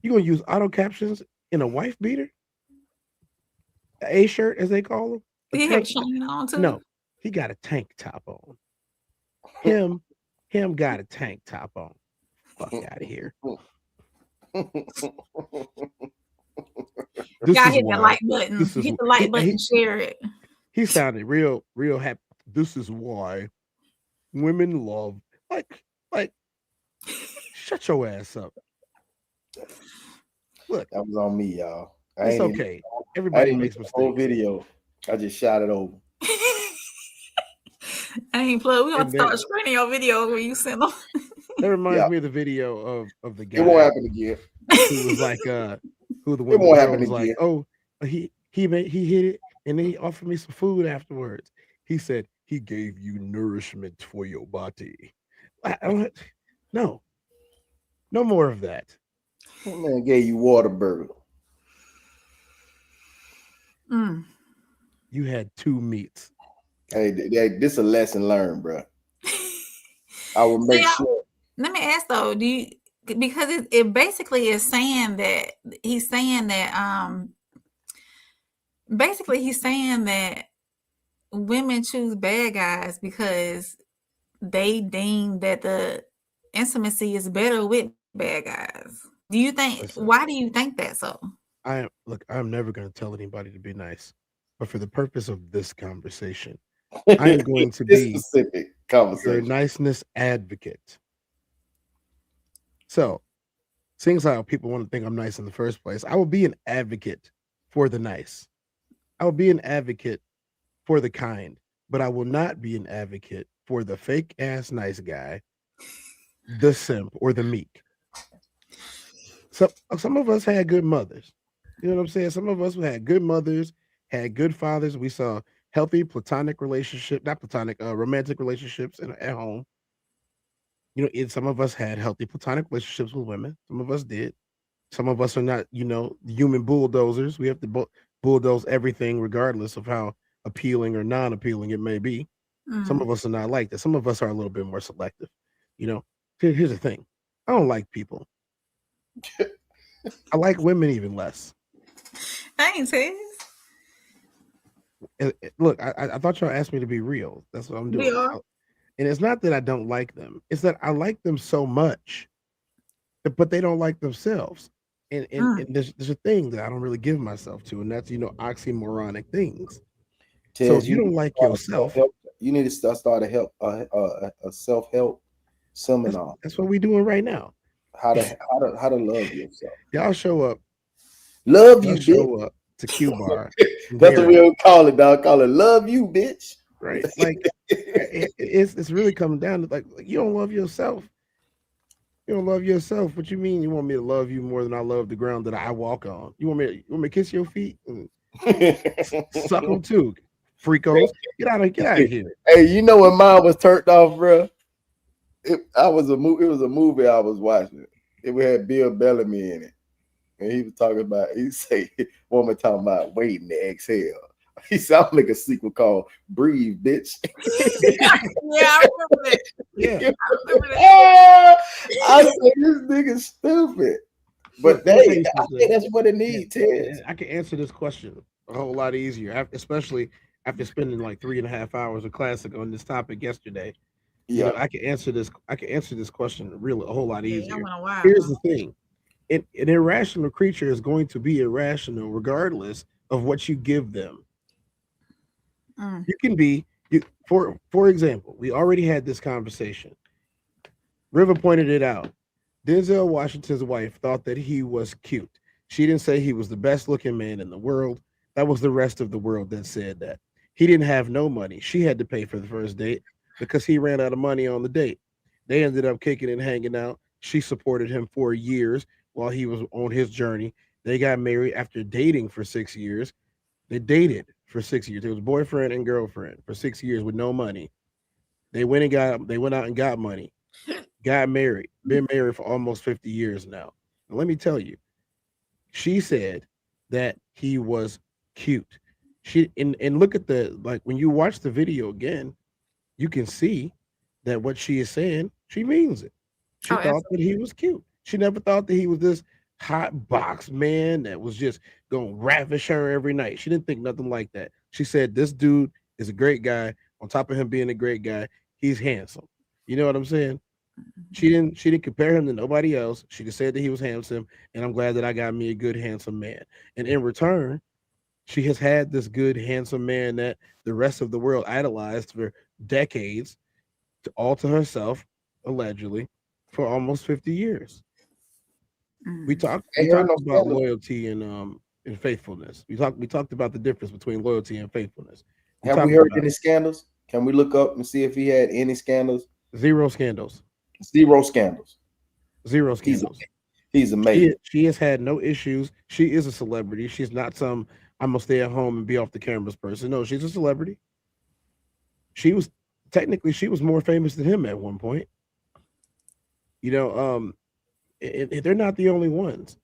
You're going to use auto captions in a wife beater? A shirt, as they call them? He had a chain on too. No, he got a tank top on. Him got a tank top on. Fuck out of here. Y'all hit the like button. Hit the like button. Share it. He sounded real happy. This is why women love like. Shut your ass up. Look, that was on me, y'all. It's okay. Everybody makes mistakes. Whole video. I just shot it over. I ain't play. We gonna start screening your videos when you send them. That reminds me of the video of the guy. It won't happen again. Who was like, who the woman was like, oh, he hit it, and then he offered me some food afterwards. He said he gave you nourishment for your body. No more of that. That man gave you water burger. you had two meats. Hey, this is a lesson learned, bro. I will make sure. Let me ask though, do you, because it basically is saying that he's saying that basically he's saying that women choose bad guys because they deem that the intimacy is better with bad guys. Do you think? Listen, why do you think that so? I'm never going to tell anybody to be nice, but for the purpose of this conversation, I am going to This be specific your conversation. niceness advocate. So, seeing as how people want to think I'm nice in the first place, I will be an advocate for the nice. I will be an advocate for the kind, but I will not be an advocate for the fake ass nice guy, the simp, or the meek. So some of us had good mothers. You know what I'm saying? Some of us had good mothers, had good fathers. We saw healthy platonic not platonic, romantic relationships at home. You know, some of us had healthy platonic relationships with women. Some of us did. Some of us are not, human bulldozers. We have to bulldoze everything, regardless of how appealing or non-appealing it may be. Some of us are not like that. Some of us are a little bit more selective. You know, here's the thing: I don't like people. I like women even less. Thanks, Hez. Look, I thought y'all asked me to be real. That's what I'm We doing. are. And it's not that I don't like them; it's that I like them so much, but they don't like themselves. And there's a thing that I don't really give myself to, and that's oxymoronic things. So if you don't like yourself, you need to start a self-help seminar. that's what we're doing right now. How to love yourself. Y'all show up. Love Y'all you, show bitch. up to Q Bar. That's what we don't call it, dog. Call it love you, bitch. Right? Like it's really coming down to like you don't love yourself. You don't love yourself. What you mean? You want me to love you more than I love the ground that I walk on? You want me to kiss your feet and suck them too, freakos? Get out of here. Hey, you know when mine was turned off, bro? It was a movie I was watching. It had Bill Bellamy in it. And he was talking about, he say, woman talking about waiting to exhale. He sounded like a sequel called Breathe, bitch. Yeah, I remember that. Yeah. I remember that. I said, this nigga's stupid. But I think that's what it needs, Ted. I can answer this question a whole lot easier, especially after spending like 3.5 hours of classic on this topic yesterday. Yeah, I can answer this. I can answer this question a whole lot Yeah, easier. went a while, Here's huh? the thing: an irrational creature is going to be irrational regardless of what you give them. You can be for example, we already had this conversation. River pointed it out. Denzel Washington's wife thought that he was cute. She didn't say he was the best looking man in the world. That was the rest of the world that said that. He didn't have no money. She had to pay for the first date because he ran out of money on the date. They ended up kicking and hanging out. She supported him for years while he was on his journey. They got married after dating for 6 years. They dated for 6 years. It was boyfriend and girlfriend for 6 years with no money. They went out and got money, got married, been married for almost 50 years now. And let me tell you, she said that he was cute. And look at when you watch the video again, you can see that what she is saying, she means it. She thought that he was cute. She never thought that he was this hot box man that was just gonna ravish her every night. She didn't think nothing like that. She said this dude is a great guy. On top of him being a great guy, he's handsome. You know what I'm saying? She didn't compare him to nobody else. She just said that he was handsome, and I'm glad that I got me a good handsome man. And in return, she has had this good handsome man that the rest of the world idolized for decades, all to herself, allegedly, for almost 50 years. We talked about loyalty and faithfulness. We talked about the difference between loyalty and faithfulness. Have we heard any scandals? Can we look up and see if he had any scandals? Zero scandals. Zero scandals. Zero scandals. He's amazing. She has had no issues. She is a celebrity. She's not some I'm gonna stay at home and be off the cameras person. No, she's a celebrity. She was more famous than him at one point. They're not the only ones.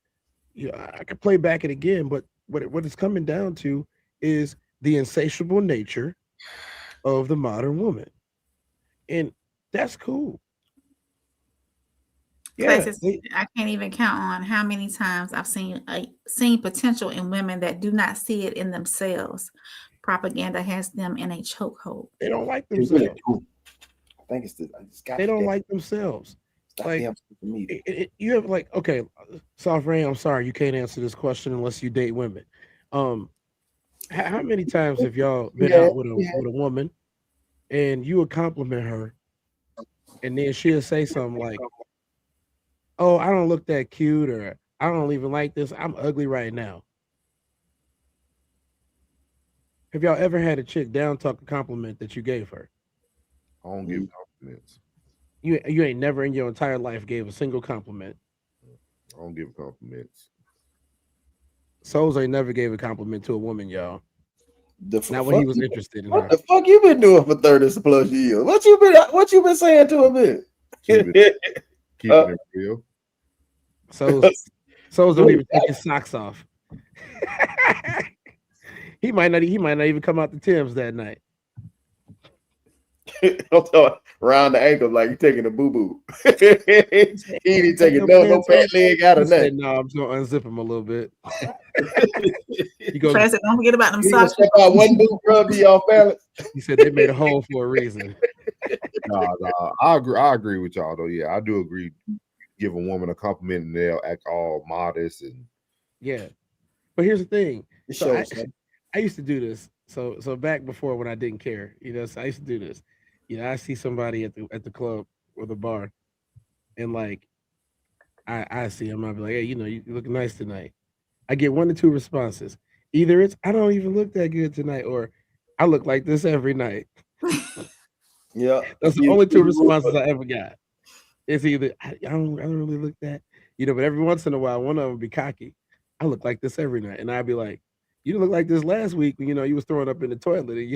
I could play back it again, but what it's coming down to is the insatiable nature of the modern woman. And that's cool. Yeah, I can't even count on how many times I've seen potential in women that do not see it in themselves. Propaganda has them in a chokehold. They don't like themselves. I think it's they don't like themselves. Like you have like, okay, Soft Rain, I'm sorry, you can't answer this question unless you date women. How many times have y'all been out with a woman and you would compliment her and then she'll say something like, "Oh, I don't look that cute," or "I don't even like this. I'm ugly right now." Have y'all ever had a chick down talk a compliment that you gave her? I don't give compliments. You ain't never in your entire life gave a single compliment. I don't give compliments. Souls ain't never gave a compliment to a woman, y'all. Not when he was interested in her. What the fuck you been doing for 30 plus years? What you been saying to a bitch? Keeping it real. Souls don't even take his socks off. He might not even come out the Timbs that night. Around the ankle like you taking a boo-boo. He ain't taking no fat leg out of that. No, I'm just gonna unzip him a little bit. Classic, don't forget about them socks. Step out one boot, rub be off balance. He said they made a hole for a reason. No, I agree with y'all though. Yeah, I do agree. Give a woman a compliment and they'll act all modest and yeah. But here's the thing. So I used to do this. So back before when I didn't care, so I used to do this. I see somebody at the club or the bar, and like I see him, I'll be like, "Hey, you look nice tonight." I get 1 to 2 responses. Either it's "I don't even look that good tonight," or "I look like this every night." Yeah, that's the only 2 responses I ever got. It's either I don't really look that, but every once in a while, one of them would be cocky. "I look like this every night," and I'd be like, "You didn't look like this last week when you was throwing up in the toilet and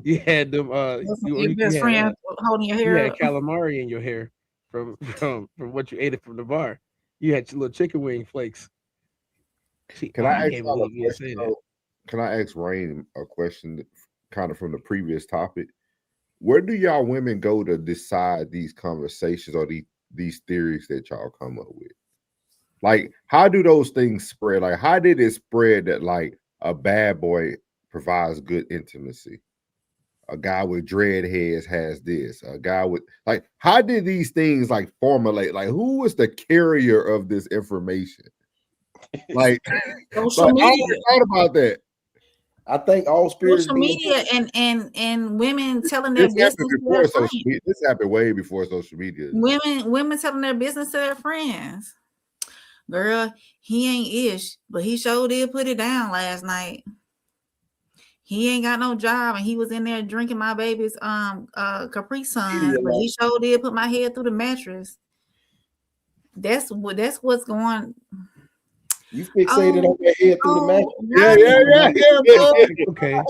you had them your best friend holding your hair. You had calamari in your hair from what you ate it from the bar. You had your little chicken wing flakes." Can I ask Rain a question kind of from the previous topic? Where do y'all women go to decide these conversations or these theories that y'all come up with? Like, how do those things spread? Like, how did it spread that like a bad boy provides good intimacy? A guy with dread heads has this. A guy with like, how did these things like formulate? Like, who was the carrier of this information? Like, social media. I thought about that. I think all spirits. Social media and women telling their business to their friends. This happened way before social media. Women telling their business to their friends. Girl, he ain't ish, but he sure did put it down last night. He ain't got no job, and he was in there drinking my baby's Capri Sun, but he sure did put my head through the mattress. That's what's going. You fixated on your head through the mattress. Yeah. Okay.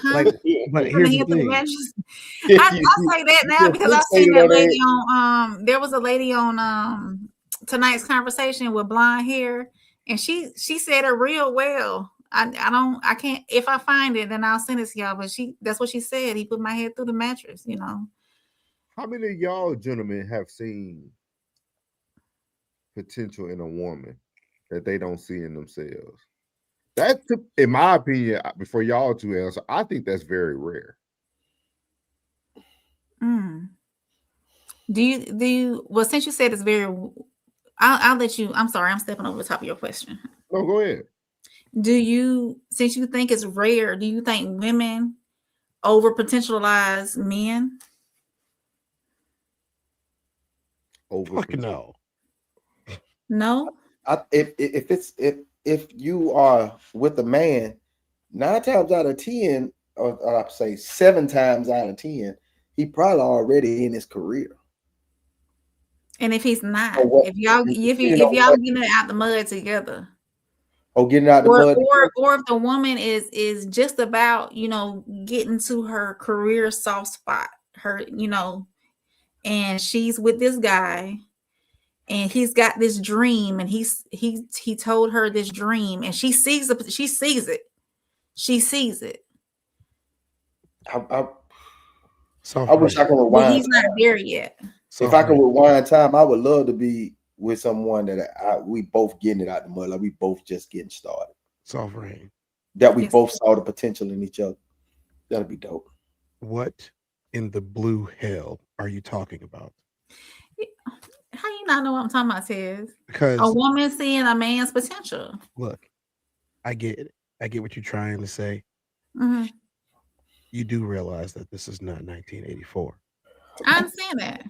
Like, but here's the thing. I say that now because I've seen that lady on. There was a lady on tonight's conversation with blonde hair, and she said it real well. I can't. If I find it, then I'll send it to y'all. But that's what she said. He put my head through the mattress. How many of y'all gentlemen have seen potential in a woman that they don't see in themselves? That, in my opinion, before y'all two answer, I think that's very rare. Do you? Well, since you said it's very, I'll let you. I'm sorry, I'm stepping over the top of your question. No, go ahead. Since you think it's rare, do you think women over potentialize men? Fuck no. No. If you are with a man, 9 times out of 10, or I'd say 7 times out of 10, he probably already in his career. And if he's not, if y'all getting out the mud together, getting out the mud, or if the woman is just about getting to her career soft spot, and she's with this guy, and he's got this dream, and he told her this dream, and she sees it. She sees it. I Soft wish rain. I could But rewind. he's not there yet. If Soft I could rain. rewind time, I would love to be with someone that we both getting it out the mud, like we both just getting started. Soft rain. That we Yes. both saw the potential in each other. That'd be dope. What in the blue hell are you talking about? How you not know what I'm talking about, Tez? A Because woman seeing a man's potential. look, I get it. I get what you're trying to say. Mhm. You do realize that this is not 1984. I understand that.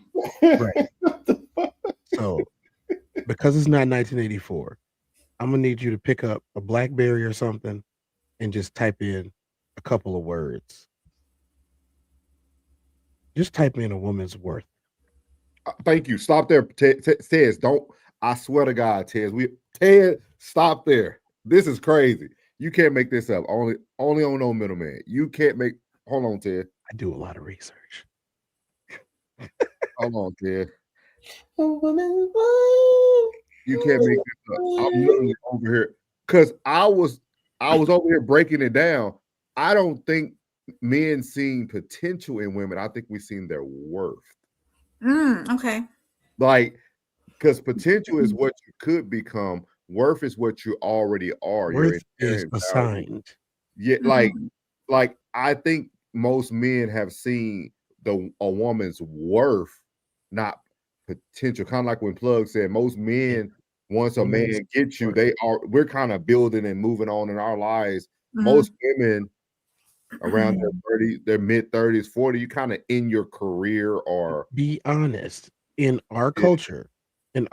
Right. So, because it's not 1984, I'm gonna need you to pick up a BlackBerry or something and just type in a couple of words. Just type in a woman's worth. Thank you. Stop there, Tez. Don't. I swear to God, Ted, stop there. This is crazy. You can't make this up. Only on No Middleman. You can't make. Hold on, Ted. I do a lot of research. Hold on, Ted. A woman's worth. You can't make this up. I'm literally over here because I was over here breaking it down. I don't think men seeing potential in women. I think we seen their worth. Okay. Like, because potential is what you could become. Worth is what you already are. Worth is assigned. Yeah, like I think most men have seen a woman's worth, not potential. Kind of like when Plug said, most men, once a man gets you, we're kind of building and moving on in our lives. Most women around their mid 30s, 40, you kind of in your career or be honest. In our culture, and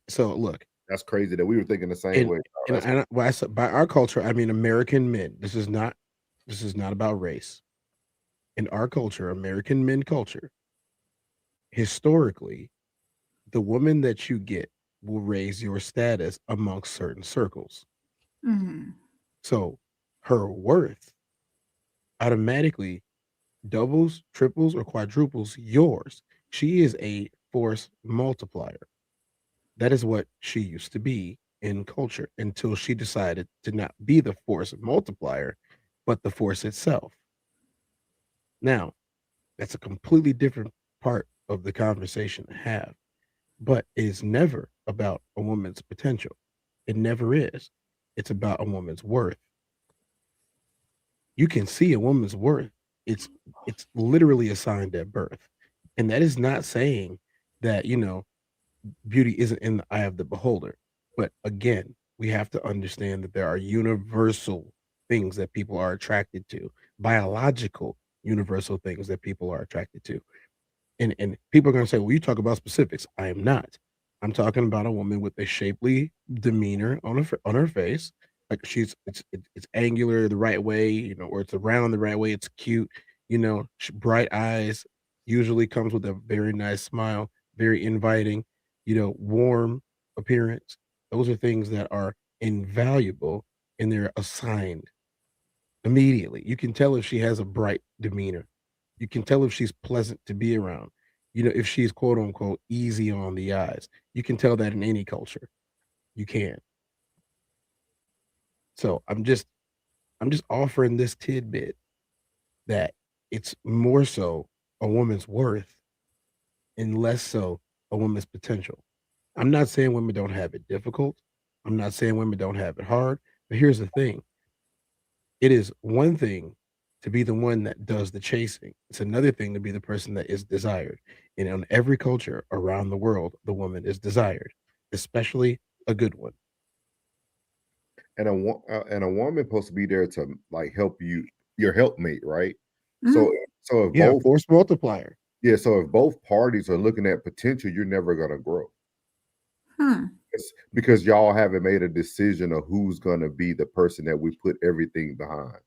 so look, that's crazy that we were thinking the same way. By our culture, I mean American men. This is not about race. In our culture, American men culture, historically, the woman that you get will raise your status amongst certain circles. So her worth automatically doubles, triples, or quadruples yours. She is a force multiplier. That is what she used to be in culture until she decided to not be the force multiplier, but the force itself. Now, that's a completely different part of the conversation to have, but it is never about a woman's potential. It never is. It's about a woman's worth. You can see a woman's worth. It's literally assigned at birth. And that is not saying that, beauty isn't in the eye of the beholder. But again, we have to understand that there are universal things that people are attracted to, biological universal things that people are attracted to. And people are going to say, well, you talk about specifics. I am not. I'm talking about a woman with a shapely demeanor on her face. Like it's angular the right way, or it's around the right way. It's cute, bright eyes, usually comes with a very nice smile, very inviting, warm appearance. Those are things that are invaluable and they're assigned immediately. You can tell if she has a bright demeanor. You can tell if she's pleasant to be around. If she's quote unquote easy on the eyes. You can tell that in any culture. You can. So I'm just offering this tidbit that it's more so a woman's worth and less so a woman's potential. I'm not saying women don't have it difficult. I'm not saying women don't have it hard. But here's the thing. It is one thing to be the one that does the chasing. It's another thing to be the person that is desired. And in every culture around the world, the woman is desired, especially a good one. And a woman supposed to be there to like help you, your helpmate, right? So if both force multiplier. Yeah, so if both parties are looking at potential, you're never gonna grow. It's because y'all haven't made a decision of who's gonna be the person that we put everything behind.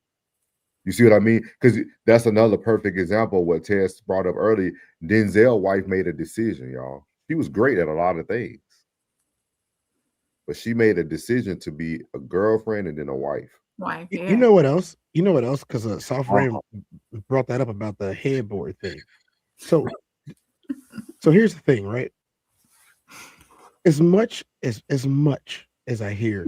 You see what I mean? Because that's another perfect example of what Tess brought up early. Denzel's wife made a decision, y'all. She was great at a lot of things, but she made a decision to be a girlfriend and then a wife. You know what else? Because Soft Ram brought that up about the headboard thing. So here's the thing, right? as much as I hear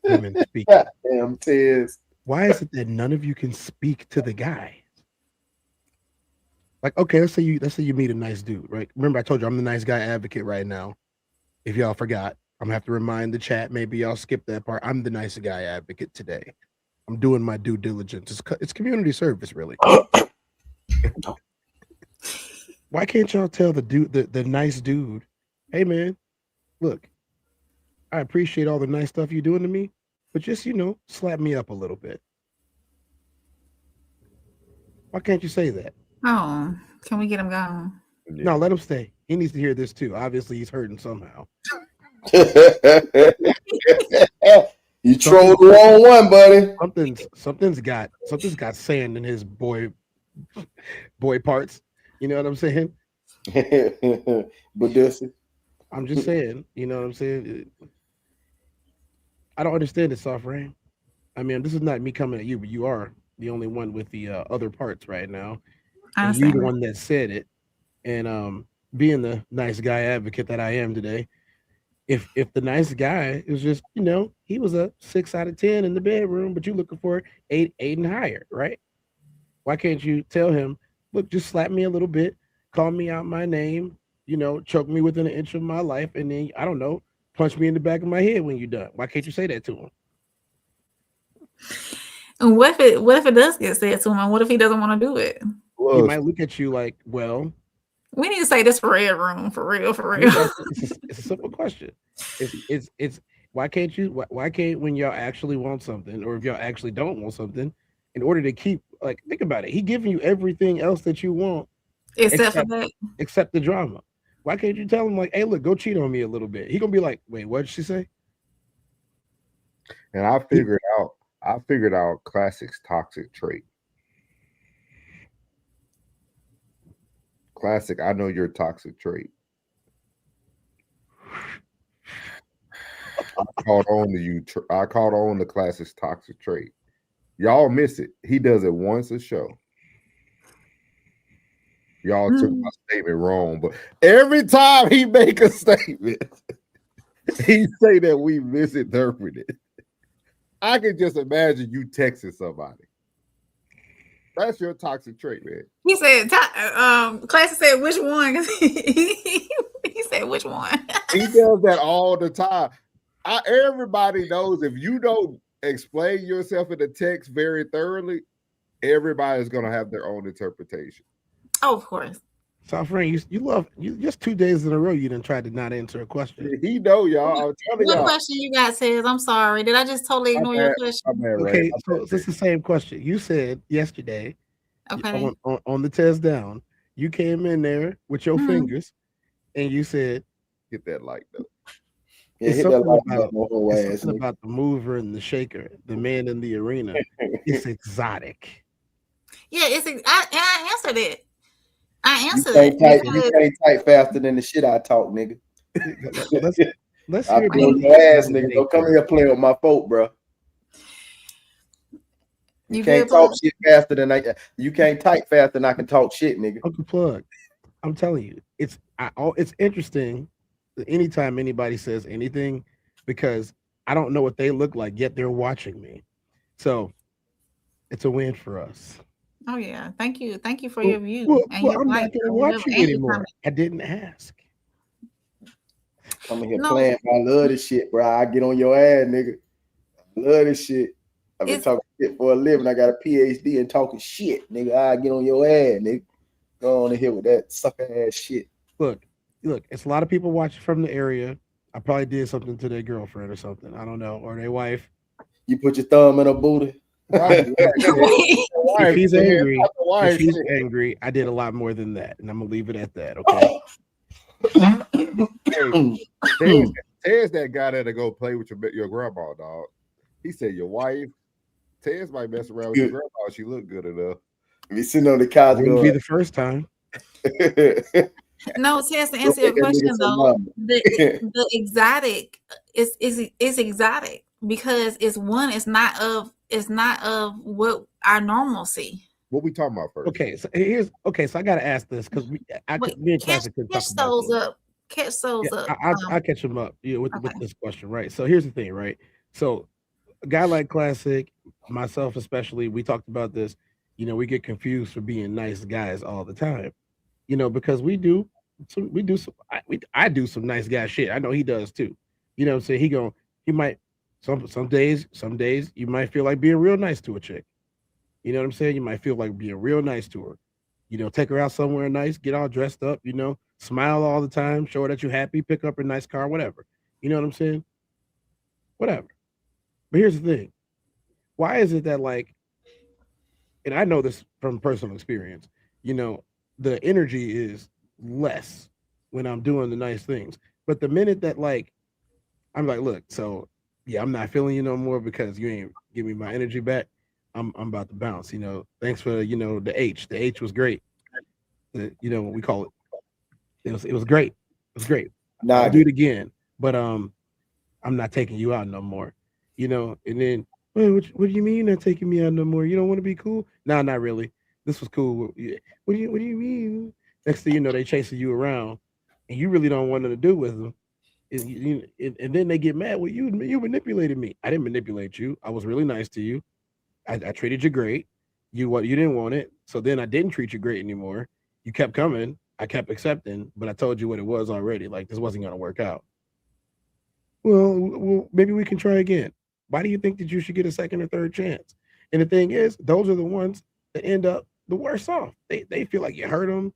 women speak, Goddamn Tiz. why is it that none of you can speak to the guy? Like, okay, let's say you meet a nice dude, right? Remember, I told you I'm the nice guy advocate right now. If y'all forgot, I'm gonna have to remind the chat. Maybe y'all skip that part. I'm the nice guy advocate today. I'm doing my due diligence. It's community service, really. Why can't y'all tell the nice dude, hey man, look, I appreciate all the nice stuff you're doing to me, but just slap me up a little bit. Why can't you say that? Oh, can we get him gone? No, let him stay. He needs to hear this too. Obviously, he's hurting somehow. You trolled the wrong one, buddy. Something's got sand in his boy parts. You know what I'm saying? But this, I'm just saying. You know what I'm saying? I don't understand it, Soft Rain. I mean, this is not me coming at you, but you are the only one with the other parts right now. And you're the one that said it. And being the nice guy advocate that I am today, if the nice guy is just, he was a 6 out of 10 in the bedroom, but you're looking for 8 and higher, right? Why can't you tell him, look, just slap me a little bit, call me out my name, choke me within an inch of my life, and then, I don't know, punch me in the back of my head when you're done? Why can't you say that to him? And what if it does get said to him? And what if he doesn't want to do it? He might look at you like, well, we need to say this for Red Room, for real. It's a simple question. It's why can't when y'all actually want something, or if y'all actually don't want something, in order to keep, like, think about it, he giving you everything else that you want except for that, except the drama. Why can't you tell him, like, hey, look, go cheat on me a little bit? He gonna be like, wait, what did she say? And I figured out Classic's toxic trait. Classic, I know your toxic trait. I caught on the Classic's toxic trait. Y'all miss it. He does it once a show. Y'all took my statement wrong, but every time he make a statement, he say that we misinterpret it. I can just imagine you texting somebody. That's your toxic trait, man. He said, Classic said, which one? He said, which one? He does that all the time. Everybody knows if you don't explain yourself in the text very thoroughly, everybody's going to have their own interpretation. Oh, of course. South Rain, you just 2 days in a row you didn't try to not answer a question. He know, y'all. I'm telling What y'all. question you got, says? I'm sorry. Did I just totally ignore your question? Okay, so it's the same question. You said yesterday, on the test down, you came in there with your fingers and you said, get that light though. It's something about the mover and the shaker, the man in the arena. It's exotic. Yeah, I answered it. I answered it. You can't type faster than the shit I talk, nigga. Let's hear your ass, nigga. Don't come here playing with my folk, bro. You can't talk shit faster than you can't type faster than I can talk shit, nigga. Uncle Plug, I'm telling you, it's interesting anytime anybody says anything, because I don't know what they look like, yet they're watching me. So it's a win for us. Oh yeah, thank you for your view. Well, I'm not gonna watch you anymore. I didn't ask. I'm in here playing. I love this shit, bro. I get on your ass, nigga. I love this shit. I've been talking shit for a living. I got a PhD in talking shit, nigga. I get on your ass, nigga. Go on in here with that sucker ass shit. Look, it's a lot of people watching from the area. I probably did something to their girlfriend or something. I don't know, or their wife. You put your thumb in her booty. If he's angry, I did a lot more than that, and I'm gonna leave it at that. Okay. Ted's that guy that'll go play with your grandma, dog. He said your wife. Ted's might mess around with your grandma if she look good enough. Be sitting on the couch. Wouldn't be the first time. No, Tess, to answer your question though, the exotic is exotic because it's not of what our normalcy. What we talking about first? Okay, so I gotta ask this because me and Classic could talk about this. catch souls Yeah, up. I catch him up. With Okay. this question, right? So here's the thing, right? So a guy like Classic, myself especially, we talked about this. We get confused for being nice guys all the time. Because I do some nice guy shit. I know he does too. What I'm saying? He might some days you might feel like being real nice to a chick. You know what I'm saying? You might feel like being real nice to her. Take her out somewhere nice, get all dressed up, smile all the time, show her that you're happy, pick up a nice car, whatever. You know what I'm saying? Whatever. But here's the thing. Why is it that and I know this from personal experience, the energy is less when I'm doing the nice things. But the minute that I'm like, look, so yeah, I'm not feeling you no more because you ain't give me my energy back. I'm about to bounce. Thanks for the H. The H was great. What we call it. It was great. It was great. I'll do it again. But I'm not taking you out no more. And then what do you mean you're not taking me out no more? You don't want to be cool? Nah, not really. This was cool. What do you mean? Next thing you know, they chasing you around, and you really don't want nothing to do with them. And then they get mad. Well, you manipulated me. I didn't manipulate you. I was really nice to you. I treated you great. You didn't want it. So then I didn't treat you great anymore. You kept coming. I kept accepting, but I told you what it was already. Like this wasn't gonna work out. Well, maybe we can try again. Why do you think that you should get a second or third chance? And the thing is, those are the ones that end up the worst off. They feel like you hurt them,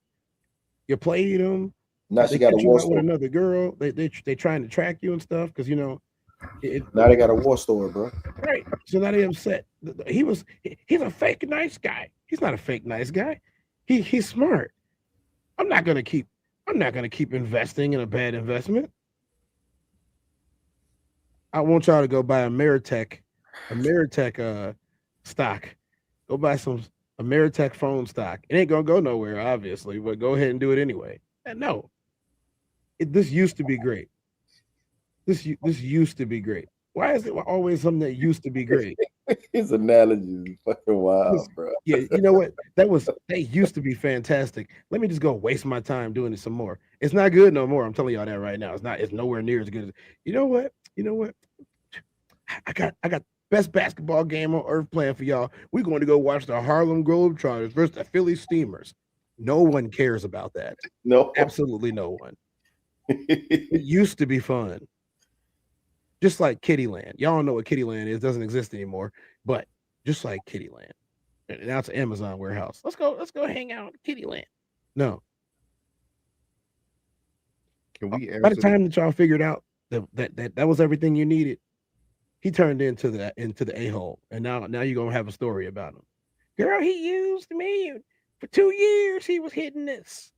you played them. Now they she got a catch you war out with story. another girl. They trying to track you and stuff because now they got a war story, bro. Right. So now they upset. He's a fake nice guy. He's not a fake nice guy. He's smart. I'm not gonna keep investing in a bad investment. I want y'all to go buy a Meritech stock. Go buy some Meritech phone stock. It ain't gonna go nowhere, obviously, but go ahead and do it anyway. And no, this used to be great. This used to be great. Why is it always something that used to be great? His analogy is fucking wild, bro. Yeah, you know what? They used to be fantastic. Let me just go waste my time doing it some more. It's not good no more. I'm telling y'all that right now. It's nowhere near as good as you know what? I got best basketball game on earth playing for y'all. We're going to go watch the Harlem Globetrotters versus the Philly Steamers. No one cares about that. No, absolutely no one. It used to be fun. Just like Kittyland. Y'all don't know what Kittyland is, doesn't exist anymore, but just like Kittyland. And now it's an Amazon warehouse. Let's go hang out at Kittyland. No. Can we by the time that y'all figured out that was everything you needed, he turned into the a-hole. And now you're gonna have a story about him. Girl, he used me for 2 years. He was hitting this.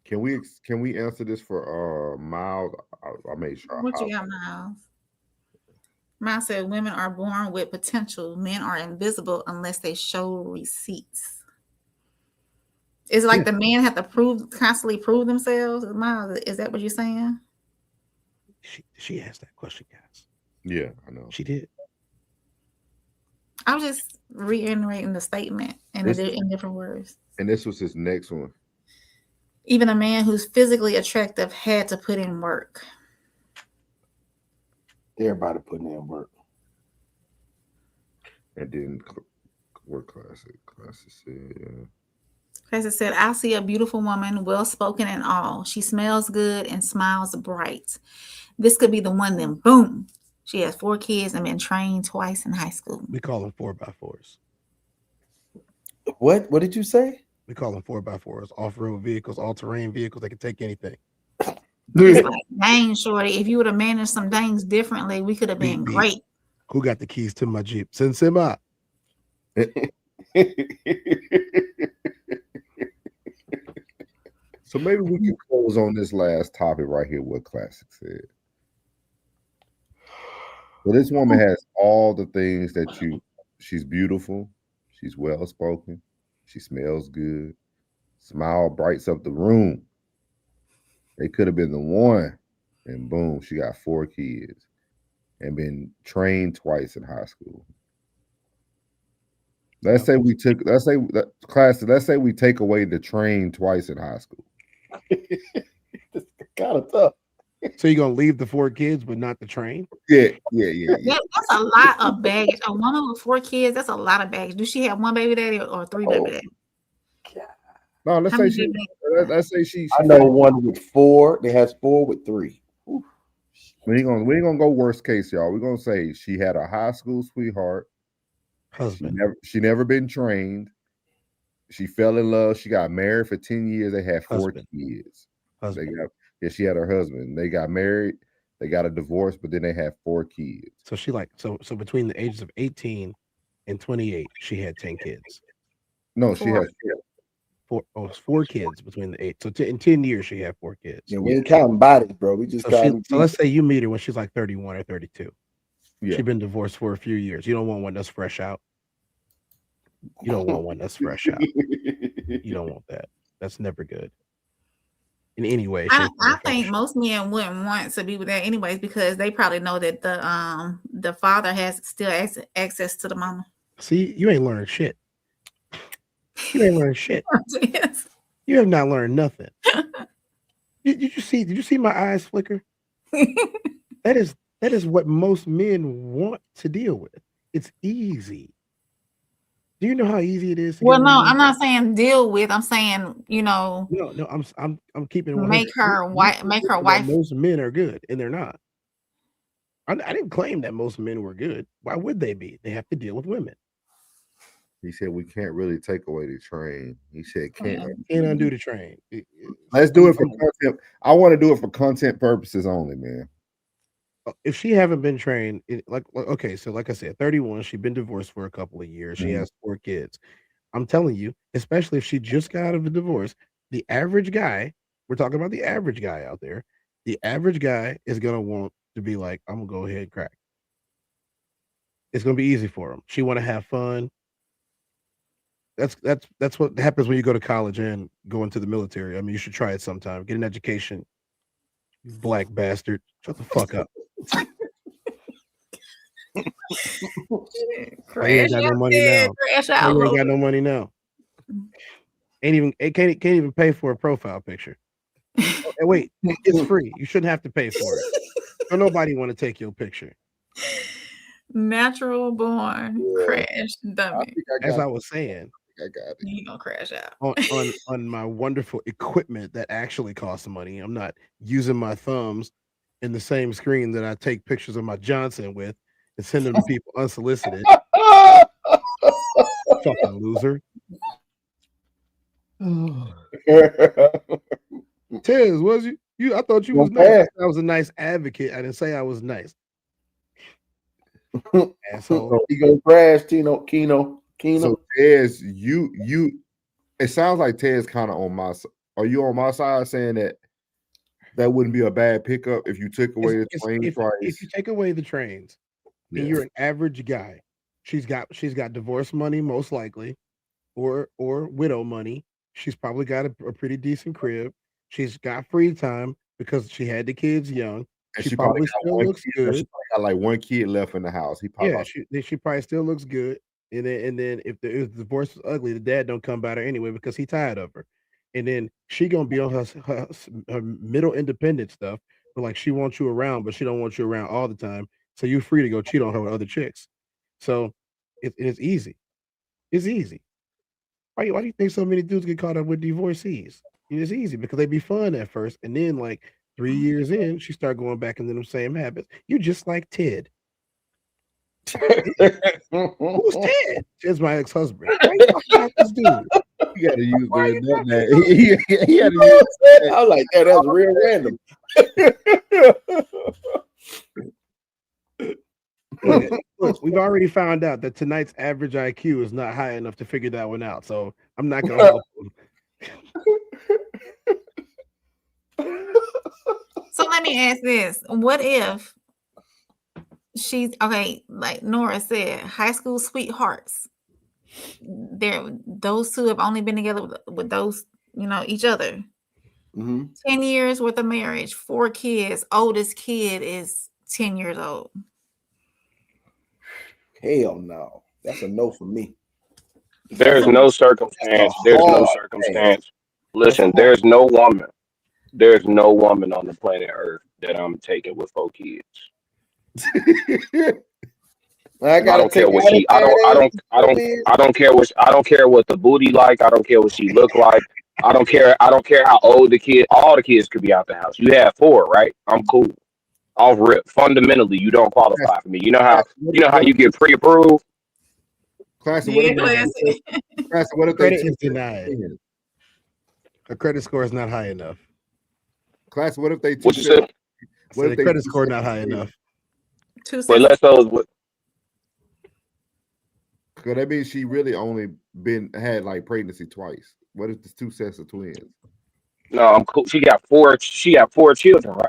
Can we answer this for Miles? I made sure. What you got, Miles? Miles said women are born with potential. Men are invisible unless they show receipts. Is it like the men have to constantly prove themselves? Miles, is that what you're saying? She asked that question, guys. Yeah, I know. She did. I was just reiterating the statement in different words. And this was his next one. Even a man who's physically attractive had to put in work. Everybody putting in work. And then what Classic said, yeah. Classic said, I see a beautiful woman, well-spoken and all. She smells good and smiles bright. This could be the one, then boom. She has 4 kids and been trained twice in high school. We call them 4x4s. What did you say? We call them 4x4s, off-road vehicles, all-terrain vehicles. They can take anything. Like, dang, shorty, if you would have managed some things differently, we could have been great. Who got the keys to my Jeep? Send him out. So maybe we can close on this last topic right here, what Classic said. So this woman has all the things that she's beautiful, she's well-spoken, she smells good, smile brights up the room. They could have been the one, and boom, she got 4 kids and been trained twice in high school. Let's say we take away the train twice in high school. It's kind of tough. So you're gonna leave the 4 kids, but not the train? Yeah. That's a lot of baggage. A woman with 4 kids, that's a lot of baggage. Do she have 1 baby daddy or 3 baby daddy? No, let's How say many she. baby Let's say she. I know one with 4. They has 4 with 3. We ain't gonna go worst case, y'all. We're gonna say she had a high school sweetheart. Husband. She never been trained. She fell in love. She got married for 10 years. They had 4 Husband. kids. Husband. She had her husband. They got married. They got a divorce, but then they had 4 kids. So she so between the ages of 18 and 28, she had 10 kids. No, she had 4 kids between the 8. So in 10 years, she had 4 kids. Yeah, we ain't counting bodies, bro. We just so let's say you meet her when she's like 31 or 32. Yeah. She's been divorced for a few years. You don't want one that's fresh out. You don't want one that's fresh out. You don't want that. That's never good. In any way. I think most men wouldn't want to be with that anyways because they probably know that the father has still access to the mama. See, you ain't learned shit. You ain't learned shit. Yes. You have not learned nothing. Did you see my eyes flicker? That is what most men want to deal with. It's easy. Do you know how easy it is? Well, no, I'm not saying deal with. I'm saying, No, I'm keeping it. Make her wife. Most men are good, and they're not. I didn't claim that most men were good. Why would they be? They have to deal with women. He said we can't really take away the train. He said can't undo the train. Let's do it for content. I want to do it for content purposes only, man. If she haven't been trained, okay, so like I said, 31, she's been divorced for a couple of years. She has 4 kids. I'm telling you, especially if she just got out of a divorce, the average guy, we're talking about the average guy out there, the average guy is gonna want to be like, I'm gonna go ahead and crack. It's gonna be easy for him. She want to have fun. That's what happens when you go to college and go into the military. I mean, you should try it sometime. Get an education. You black bastard. Shut the fuck up. Crash got no out money there. now. Crash out. Ain't got no money now. Can't even pay for a profile picture. And wait, it's free. You shouldn't have to pay for it. So nobody want to take your picture. Natural born crash dummy. As I was saying, I got it. You gonna crash out on my wonderful equipment that actually costs money. I'm not using my thumbs in the same screen that I take pictures of my Johnson with and send them to people unsolicited. Fucking loser. Tez, was you? I thought you was nice. I was a nice advocate. I didn't say I was nice. Asshole. He gonna crash, Kino. So Tez, you. It sounds like Tez kind of on my side. Are you on my side saying that wouldn't be a bad pickup if you took away the train price? If you take away the trains, and you're an average guy, she's got divorce money most likely, or widow money. She's probably got a pretty decent crib. She's got free time because she had the kids young. And she probably still looks good. She got like 1 kid left in the house. She probably still looks good. And then if the divorce was ugly, the dad don't come by her anyway because he tired of her. And then she gonna be on her middle independent stuff, but like she wants you around, but she don't want you around all the time. So you're free to go cheat on her with other chicks. So it's easy. It's easy. Why do you think so many dudes get caught up with divorcees? It's easy because they be fun at first, and then like 3 years in, she start going back into them same habits. You just like Ted. Who's Ted? Ted's my ex-husband. Why you talking about this dude? You gotta use that. He had to use that. I like that. That's real random. Look, we've already found out that tonight's average IQ is not high enough to figure that one out. So I'm not gonna help him. So let me ask this. What if she's okay, like Nora said, high school sweethearts. Those two have only been together with those, each other. 10 years worth of marriage, 4 kids. Oldest kid is 10 years old. Hell no. That's a no for me. There's no circumstance. Listen, there's no woman there's no woman on the planet Earth that I'm taking with 4 kids. I I gotta don't care take what all the she. I don't care what. I don't care what the booty like. I don't care what she look like. I don't care. I don't care how old the kid. All the kids could be out the house. You have 4, right? I'm cool. Off rip. Fundamentally, you don't qualify for me. You know how. You know how you get pre-approved. Classic, Yeah, classic. what if they Credit two is denied. A credit score is not high enough. Classic, what if they two What you said? So the credit score not high enough. But let's those. Because that means she really only had like pregnancy twice. What if it's 2 sets of twins? No, I'm cool. She got 4. She got 4 children, right?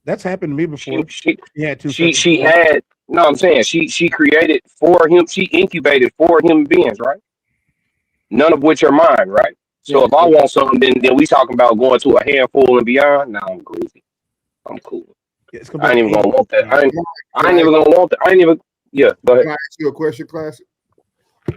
That's happened to me before. She had 2 she sets of she twins. had. No, I'm saying she created 4 him. She incubated 4 human beings, right? None of which are mine, right? So Yeah. if I want something, then we talking about going to a handful and beyond. No, I'm groovy. I'm cool. It's I ain't even gonna want that. I ain't even gonna want that. I ain't even. Yeah, go ahead. Can I ask you a question, Classic?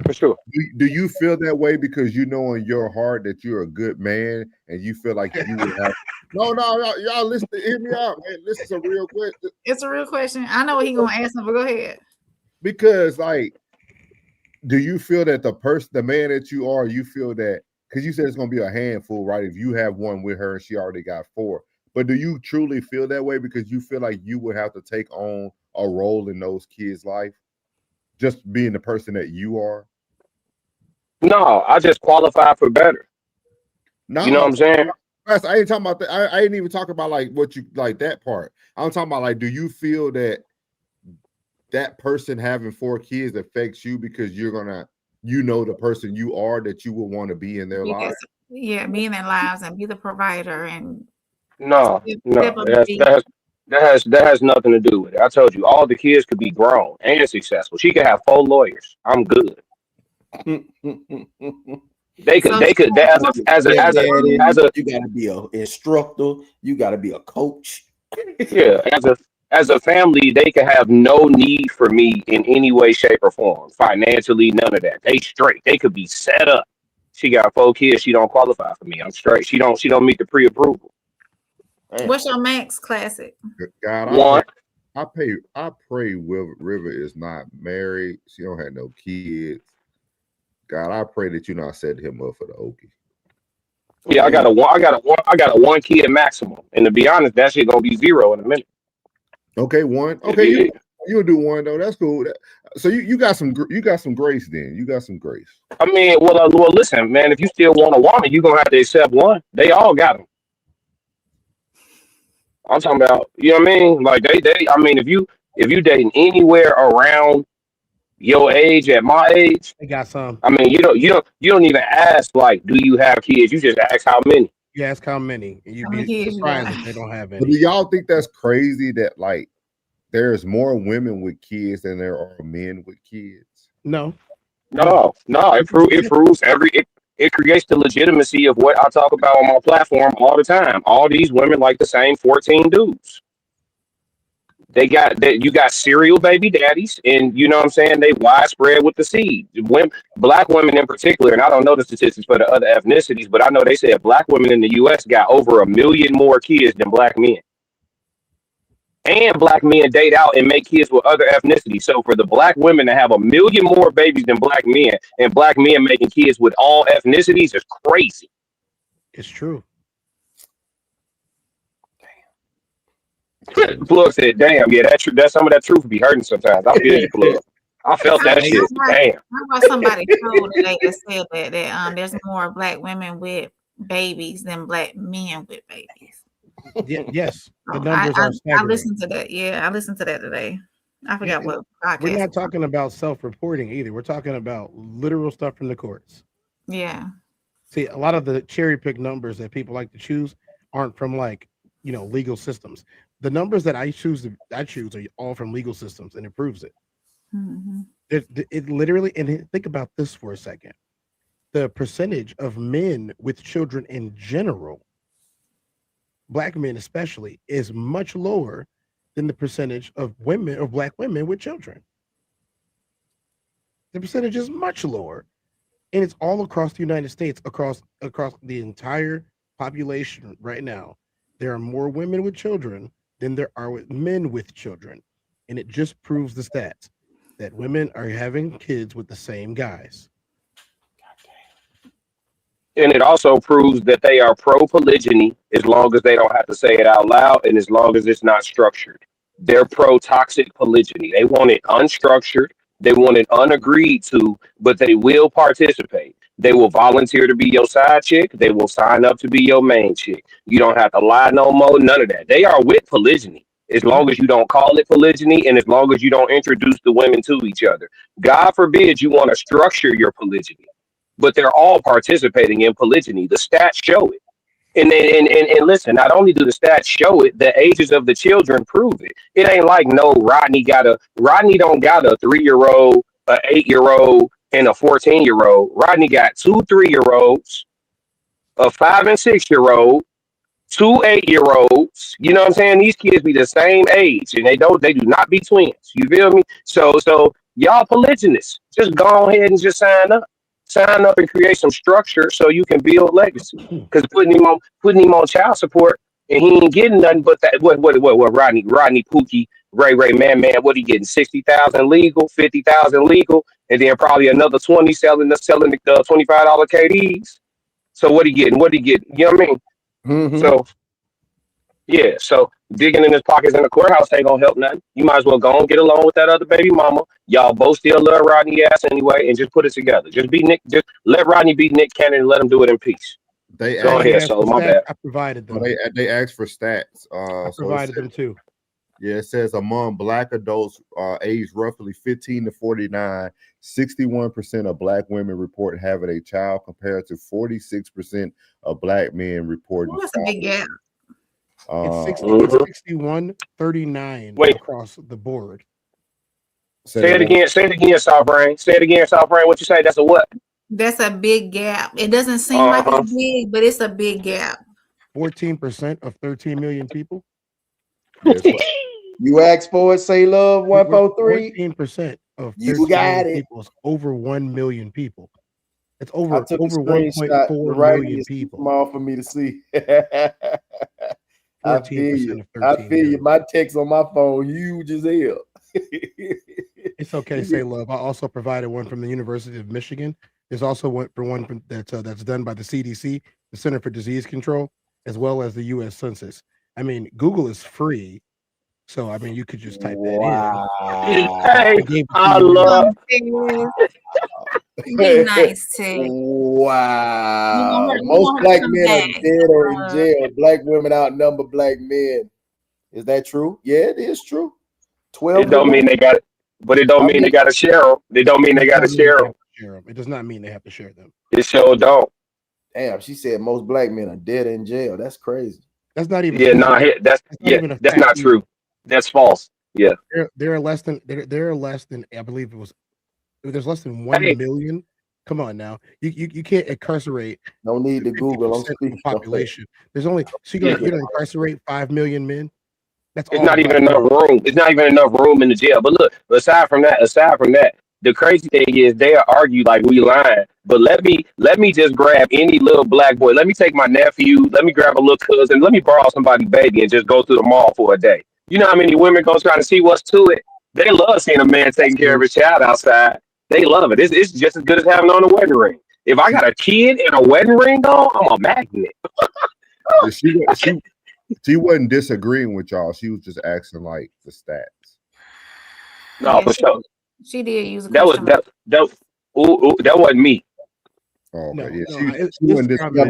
For sure. Do you feel that way because you know in your heart that you're a good man and you feel like you would have? No, y'all listen. Hear me out, man. This is a real question. It's a real question. I know what he gonna ask him, but go ahead. Because, like, do you feel that the man that you are, you feel that because you said it's gonna be a handful, right? If you have one with her and she already got 4, but do you truly feel that way because you feel like you would have to take on a role in those kids' life, just being the person that you are? No, I just qualify for better. No, you know what I'm saying? I ain't talking about that. I ain't even talking about like what you like that part. I'm talking about like, do you feel that that person having 4 kids affects you because you're gonna, the person you are that you would want to be in their lives? Yeah, be in their lives and be the provider and No, step up and be- that has nothing to do with it. I told you, all the kids could be grown and successful. She could have 4 lawyers. I'm good. They could as a you gotta be an instructor, you gotta be a coach. yeah, as a family, they could have no need for me in any way, shape, or form. Financially, none of that. They straight. They could be set up. She got 4 kids. She don't qualify for me. I'm straight. She don't meet the pre-approval. What's your max, Classic? God, 1. I pray River is not married. She don't have no kids. God, I pray that you not set him up for the Okie. Yeah, I got a 1 kid maximum. And to be honest, that shit gonna be 0 in a minute. Okay, 1. Okay, you'll do 1 though. That's cool. So you got some grace then. You got some grace. I mean, well, listen, man. If you still want a woman, you gonna have to accept 1. They all got them. I'm talking about, you know what I mean? Like they. I mean, if you dating anywhere around your age, at my age, they got some. I mean, you don't even ask like, do you have kids? You just ask how many. You ask how many, and you'd be surprised if they don't have any. But do y'all think that's crazy that like there's more women with kids than there are men with kids? No. It proves it creates the legitimacy of what I talk about on my platform all the time. All these women like the same 14 dudes. You got serial baby daddies, and you know what I'm saying, they widespread with the seed. Black women in particular, and I don't know the statistics for the other ethnicities, but I know they said black women in the US got over 1 million more kids than black men. And black men date out and make kids with other ethnicities. So for the black women to have 1 million more babies than black men, and black men making kids with all ethnicities, is crazy. It's true. Plug said, "Damn, yeah, that some of that truth be hurting sometimes." I feel you, Plug. I felt that shit. Damn. How about somebody told today that said that there's more black women with babies than black men with babies. Yes, the numbers are staggering. I listened to that. Yeah, I listened to that today. I forgot what podcast. We're not talking about self-reporting either. We're talking about literal stuff from the courts. Yeah. See, a lot of the cherry-pick numbers that people like to choose aren't from legal systems. The numbers that I choose are all from legal systems, and it proves it. Mm-hmm. It literally, and think about this for a second. The percentage of men with children in general, black men especially, is much lower than the percentage of black women with children. The percentage is much lower, and it's all across the United States, across the entire population right now, there are more women with children than there are with men with children. And it just proves the stats that women are having kids with the same guys. And it also proves that they are pro polygyny as long as they don't have to say it out loud and as long as it's not structured. They're pro toxic polygyny. They want it unstructured, they want it unagreed to, but they will participate. They will volunteer to be your side chick. They will sign up to be your main chick. You don't have to lie no more, none of that. They are with polygyny as long as you don't call it polygyny and as long as you don't introduce the women to each other. God forbid you want to structure your polygyny, but they're all participating in polygyny. The stats show it. And listen, not only do the stats show it, the ages of the children prove it. It ain't like no Rodney don't got a 3-year-old, a 8-year-old, and a 14-year-old. Rodney got 2 3-year-olds, a 5 and 6-year-old, 2 8-year-olds. You know what I'm saying? These kids be the same age and they do not be twins. You feel me? So y'all polygynists, just go ahead and just sign up. Sign up and create some structure so you can build legacy. Because putting him on child support and he ain't getting nothing but that. What Rodney Pookie Ray Man, what he getting? 60,000 legal, 50,000 legal, and then probably another 20 selling the $25 KDs. So what he getting? You know what I mean? Mm-hmm. So yeah, so digging in his pockets in the courthouse ain't gonna help nothing. You might as well go and get along with that other baby mama. Y'all both still love Rodney ass anyway, and just put it together. Just let Rodney be Nick Cannon and let him do it in peace. They go ahead. So my bad. I provided them. They asked for stats. I provided them too. Yeah, it says among Black adults aged roughly 15 to 49, 61% of Black women report having a child compared to 46% of Black men reporting. That's a big gap. It's 61, 39 across the board. Say it again, South Brain. Say it again, South Brain. What you say? That's a what? That's a big gap. It doesn't seem like it's big, but it's a big gap. 14% of 13 million people. You asked for it, say love 143. 14% of 13 you got million it. people is over 1 million people. It's over I took a screenshot. 1.4 Right, million it's people. small for me to see. 14% I feel you. of 13 I feel million. you. My text on my phone huge as hell. It's okay, say love. I also provided one from the University of Michigan. There's also one that's done by the CDC, the Center for Disease Control, as well as the U.S. Census. I mean, Google is free, so I mean, you could just type that in. Hey, I love. Be nice, Ted. Wow. Most Black men are dead or in jail. Black women outnumber Black men. Is that true? Yeah, it is true. 12. It don't mean they got it, but it don't mean they got to share them. It don't mean they got to share them. It does not mean they have to share them. It sure don't. Damn, she said most Black men are dead in jail. That's crazy. That's not even. Yeah, that's not true. That's false. Yeah, there are less than I believe it was. There's less than 1 million. Come on now, you can't incarcerate. No need to Google. The population. There's only you're gonna incarcerate 5 million men. That's it's not even enough room. It's not even enough room in the jail. But look, aside from that, the crazy thing is they'll argue like we lying. But let me just grab any little Black boy. Let me take my nephew. Let me grab a little cousin. Let me borrow somebody's baby and just go to the mall for a day. You know how many women go try to see what's to it? They love seeing a man taking care of his child outside. They love it. It's just as good as having on a wedding ring. If I got a kid and a wedding ring on, I'm a magnet. She wasn't disagreeing with y'all. She was just asking like the stats. No, for sure. She did use that wasn't me. Oh, okay.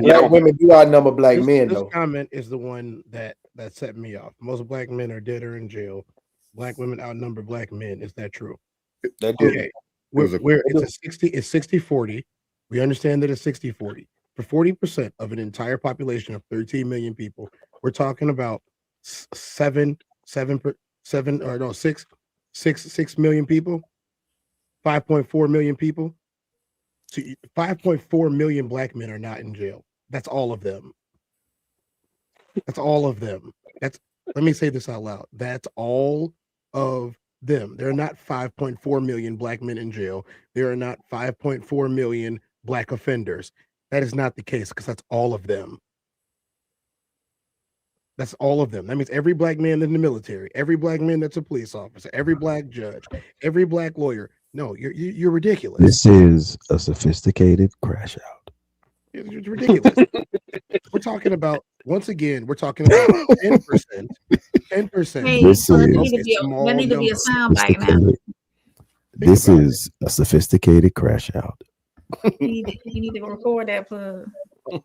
Black women do outnumber Black men. This though. comment is the one that set me off. Most Black men are dead or in jail. Black women outnumber Black men. Is that true? Okay. It's 60-40. We understand that it's 60-40. For 40% of an entire population of 13 million people, we're talking about 6 million people, 5.4 million people. So 5.4 million Black men are not in jail. That's all of them. That's all of them. Let me say this out loud. That's all of them. There are not 5.4 million Black men in jail. There are not 5.4 million Black offenders. That is not the case because that's all of them. That's all of them. That means every black man in the military, every black man that's a police officer, every black judge, every black lawyer. No, you're ridiculous. This is a sophisticated crash out. It's ridiculous. We're talking about, once again, we're talking about 10%. 10%. Hey, This so there is need to be small there need to be a number. sound bite now. sophisticated. This is a sophisticated crash out. You need to record that plug.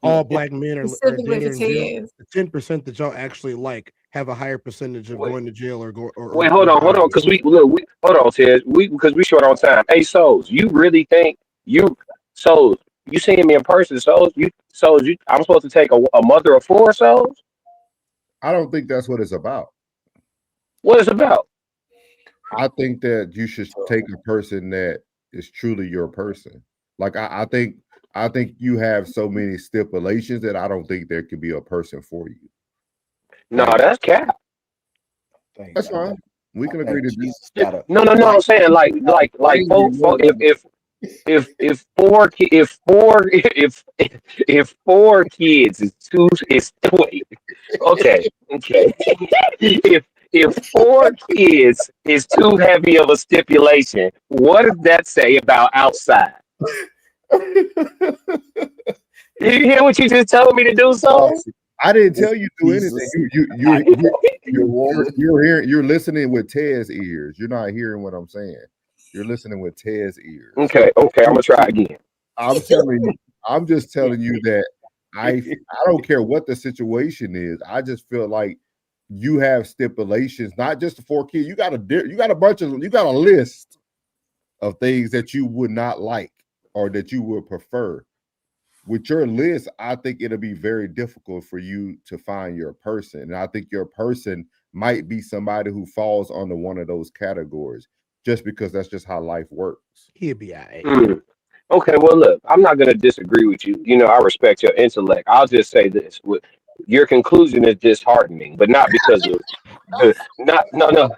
All black men are Specifically there for in jail. Tez. The 10% that y'all actually like have a higher percentage of going to jail or go. Or Wait, hold on, because hold on, Ted. Because we short on time. Hey, Souls, you really think Souls? You seeing me in person, Souls? I'm supposed to take a mother of 4 Souls? I don't think that's what it's about. What it's about? I think that you should take a person that is truly your person. Like I think you have so many stipulations that I don't think there could be a person for you. No, that's cap. That's fine. We can agree to this. No. I'm saying like if 4 kids is too wait. Okay. If 4 kids is too heavy of a stipulation, what does that say about outside? Did you hear what you just told me to do, so? I didn't tell you to do anything. You're listening with Tez's ears. You're not hearing what I'm saying. You're listening with Tez's ears. Okay, I'm gonna try again. I'm just telling you that I don't care what the situation is. I just feel like you have stipulations, not just the 4 kids. You got a list of things that you would not like or that you would prefer. With your list, I think it'll be very difficult for you to find your person. And I think your person might be somebody who falls under one of those categories just because that's just how life works. He'll be all right. Okay, well, look, I'm not going to disagree with you. You know, I respect your intellect. I'll just say this. Your conclusion is disheartening, but not because of no.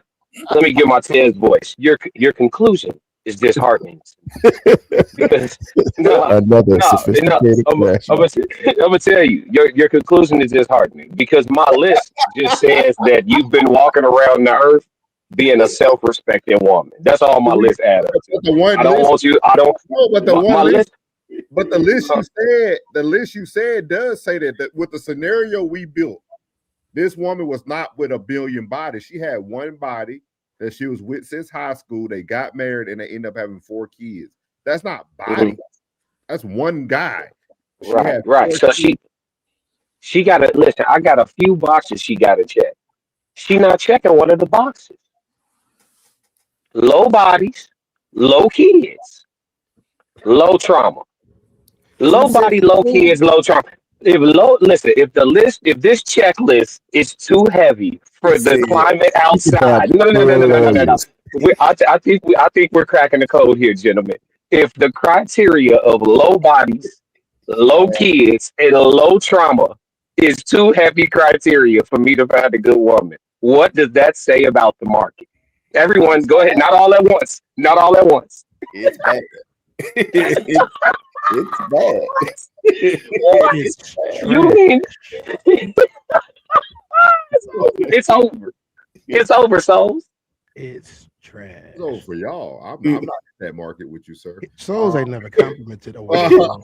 Let me get my Ted's voice. Your conclusion is disheartening because I'm gonna tell you, your conclusion is disheartening because my list just says that you've been walking around the earth being a self-respecting woman. That's all my list adds up to. But the list you said does say that with the scenario we built, this woman was not with a billion bodies. She had one body that she was with since high school. They got married and they end up having 4 kids. That's not body. That's one guy. Right. So she got to listen. I got a few boxes she got to check. She not checking one of the boxes. Low bodies, low kids, low trauma. Low body, low kids, low trauma. If this checklist is too heavy for the climate outside, no. I think we're cracking the code here, gentlemen. If the criteria of low bodies, low kids, and low trauma is too heavy criteria for me to find a good woman, what does that say about the market? Everyone, go ahead. Not all at once. It's bad. It's bad. You mean it's over? It's over, Souls. It's trash. It's over for y'all. I'm not in that market with you, sir. Souls ain't never complimented a woman.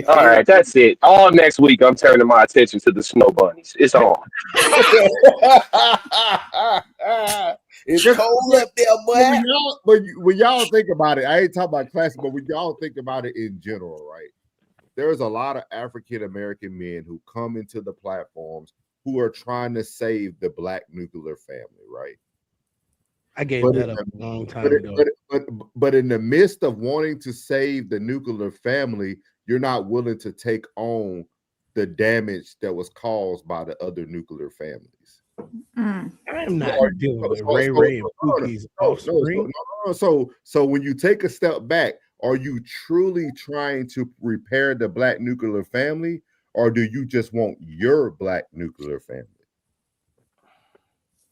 All right, that's it. All next week, I'm turning my attention to the snow bunnies. It's on. It's cold up there, boy. But when y'all think about it, I ain't talking about classic, but when y'all think about it in general, right? There's a lot of African American men who come into the platforms who are trying to save the Black nuclear family, right? I gave that up a long time ago. But in the midst of wanting to save the nuclear family, you're not willing to take on the damage that was caused by the other nuclear families. I am not dealing with Ray Ray and Pookie's offspring. So when you take a step back, are you truly trying to repair the Black nuclear family, or do you just want your Black nuclear family?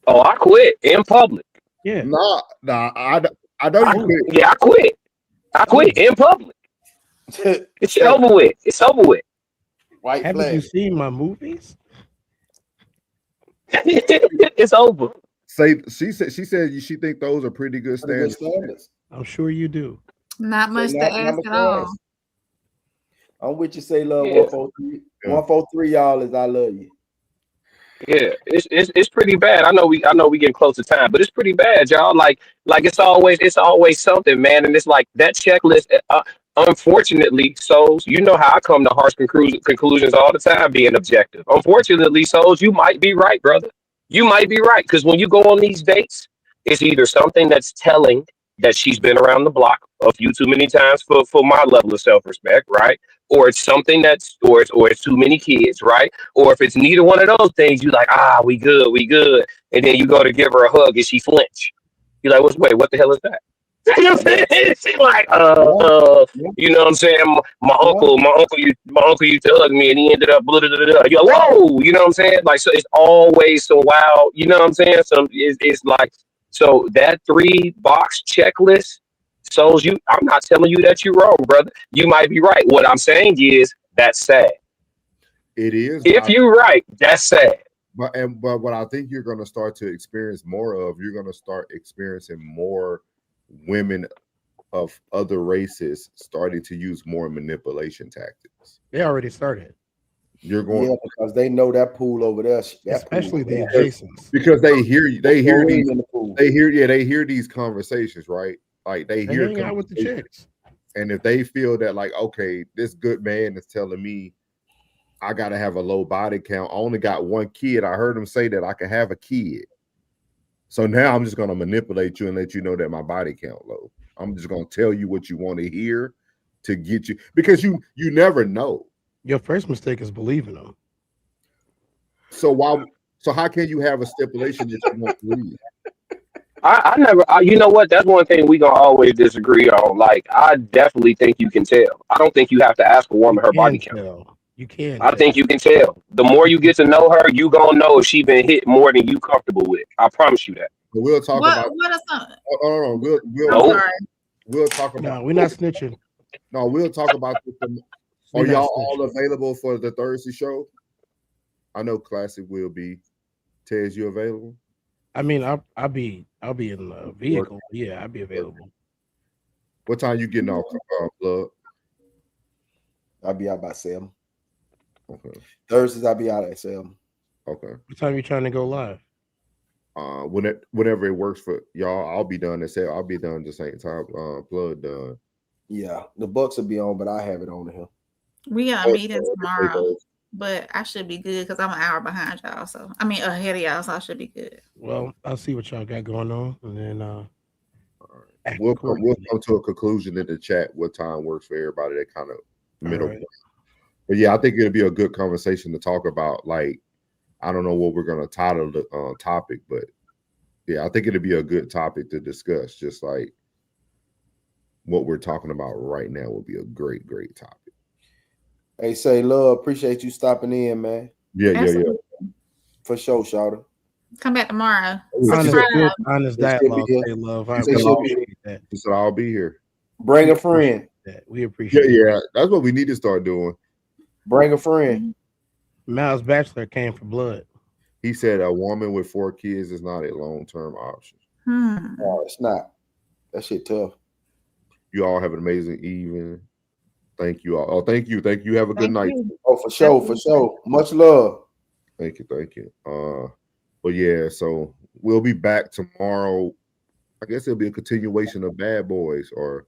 Oh, I quit in public. Yeah. Nah, I know you quit. Yeah, I quit. I quit in public. It's over with. It's over with. White Haven't you flag. seen my movies? It's over. She said she think those are pretty good Pretty good standards. standards. I'm sure you do. Not much to ask much at to all. ask. I'm with you. Say love Yeah. 143. 143, y'all, is I love you. Yeah, it's pretty bad. I know we getting close to time, but it's pretty bad, y'all. Like it's always something, man. And it's like that checklist. Unfortunately, souls, you know how I come to harsh conclusions all the time, being objective. Unfortunately, souls, you might be right, brother. You might be right because when you go on these dates, it's either something that's telling that she's been around the block a few too many times for my level of self respect, right? Or it's something that's or it's too many kids, right? Or if it's neither one of those things, you like, we good. And then you go to give her a hug and she flinch. You're like, wait, what the hell is that? You know what I'm saying? She's like, you know what I'm saying? My uncle used to hug me and he ended up blah, blah, blah, blah. You're like, whoa, you know what I'm saying? Like, so it's always so wild, you know what I'm saying? So it's like, so that 3-box checklist, souls, I'm not telling you that you're wrong, brother. You might be right. What I'm saying is that's sad. It is. If you're right, that's sad. But what I think you're going to start to experience more of, you're going to start experiencing more women of other races starting to use more manipulation tactics. They already started. You're going, yeah, because they know that pool over there, especially the adjacents, because they hear these conversations, right? Like they hear hang out with the chicks, and if they feel that like, okay, this good man is telling me I gotta have a low body count. I only got one kid. I heard him say that I can have a kid. So now I'm just gonna manipulate you and let you know that my body count low. I'm just gonna tell you what you want to hear to get you, because you never know. Your first mistake is believing them. So how can you have a stipulation that you don't believe? I never, you know what? That's one thing we gonna always disagree on. Like, I definitely think you can tell. I don't think you have to ask a woman her body count. You can. I think you can tell. The more you get to know her, you gonna know if she been hit more than you comfortable with. I promise you that. But we'll talk about. What are some? We'll talk about. No, we're not snitching. No, we'll talk about this. Are y'all all available for the Thursday show? I know Classic will be. Tez, you available? I mean, I'll be in the vehicle. Yeah, I'll be available. What time you getting off, Plug? I'll be out by 7. Okay. Thursdays I'll be out at 7. Okay. What time are you trying to go live? Whenever it works for y'all, I'll be done at 7. I'll be done at the same time. Plug done. Yeah, the Bucks will be on, but I have it on here. We got a meeting tomorrow, but I should be good because I'm an hour behind y'all. So I mean ahead of y'all, so I should be good. Well, I'll see what y'all got going on, and then we'll come to a conclusion in the chat what time works for everybody. That kind of middle point. But yeah, I think it'll be a good conversation to talk about. Like, I don't know what we're gonna title the topic, but yeah, I think it'll be a good topic to discuss. Just like what we're talking about right now would be a great topic. Hey, say love, appreciate you stopping in, man. Yeah. For sure, Shawty. Come back tomorrow. Honest dialogue, say love. I appreciate that. She said I'll be here. Bring a friend. We appreciate Yeah, that's what we need to start doing. Bring a friend. Miles Bachelor came for blood. He said a woman with 4 kids is not a long-term option. No, it's not. That shit tough. You all have an amazing evening. Thank you all. Oh, thank you. Have a good night. Oh, for sure. Much love. Thank you. But yeah, so we'll be back tomorrow. I guess it'll be a continuation of Bad Boys or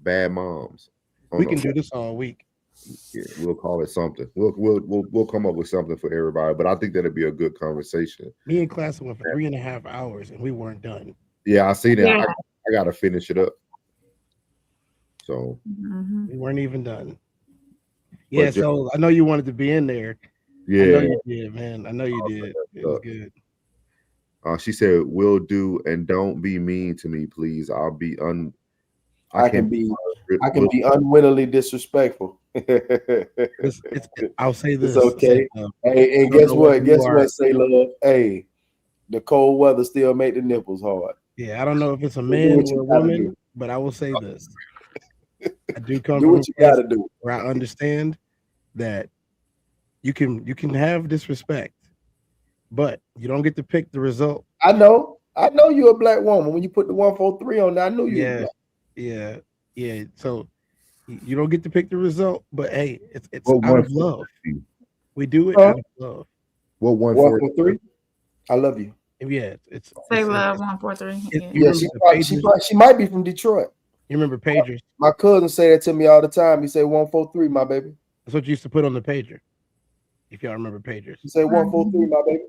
Bad Moms. We can do this all week. Yeah, we'll call it something. We'll come up with something for everybody. But I think that'll be a good conversation. Me and Classic went for 3.5 hours and we weren't done. Yeah, I see that. Yeah. I gotta finish it up. So we weren't even done. Yeah, so I know you wanted to be in there. Yeah, I know you did, man. I know you did. It was good. She said, "Will do, and don't be mean to me, please. I'll be I can be unwittingly disrespectful." I'll say this. It's okay. Hey, and guess what? Say love. Hey, the cold weather still make the nipples hard. Yeah, I don't know if it's a man or a woman, but I will say this. I do come Do from what you got to do. where I understand that you can have disrespect, but you don't get to pick the result. I know you're a black woman. When you put the 143 on there, I knew you was black. Yeah. So you don't get to pick the result, but hey, it's What out of 143? love. We do it Huh? out of love. What 143? I love you. Yeah, it's Say love 143. you Yeah, remember the pagers? she might be from Detroit. You remember pagers? My cousin say that to me all the time. He say 143, my baby. That's what you used to put on the pager. If y'all remember pagers. He say 143, my baby.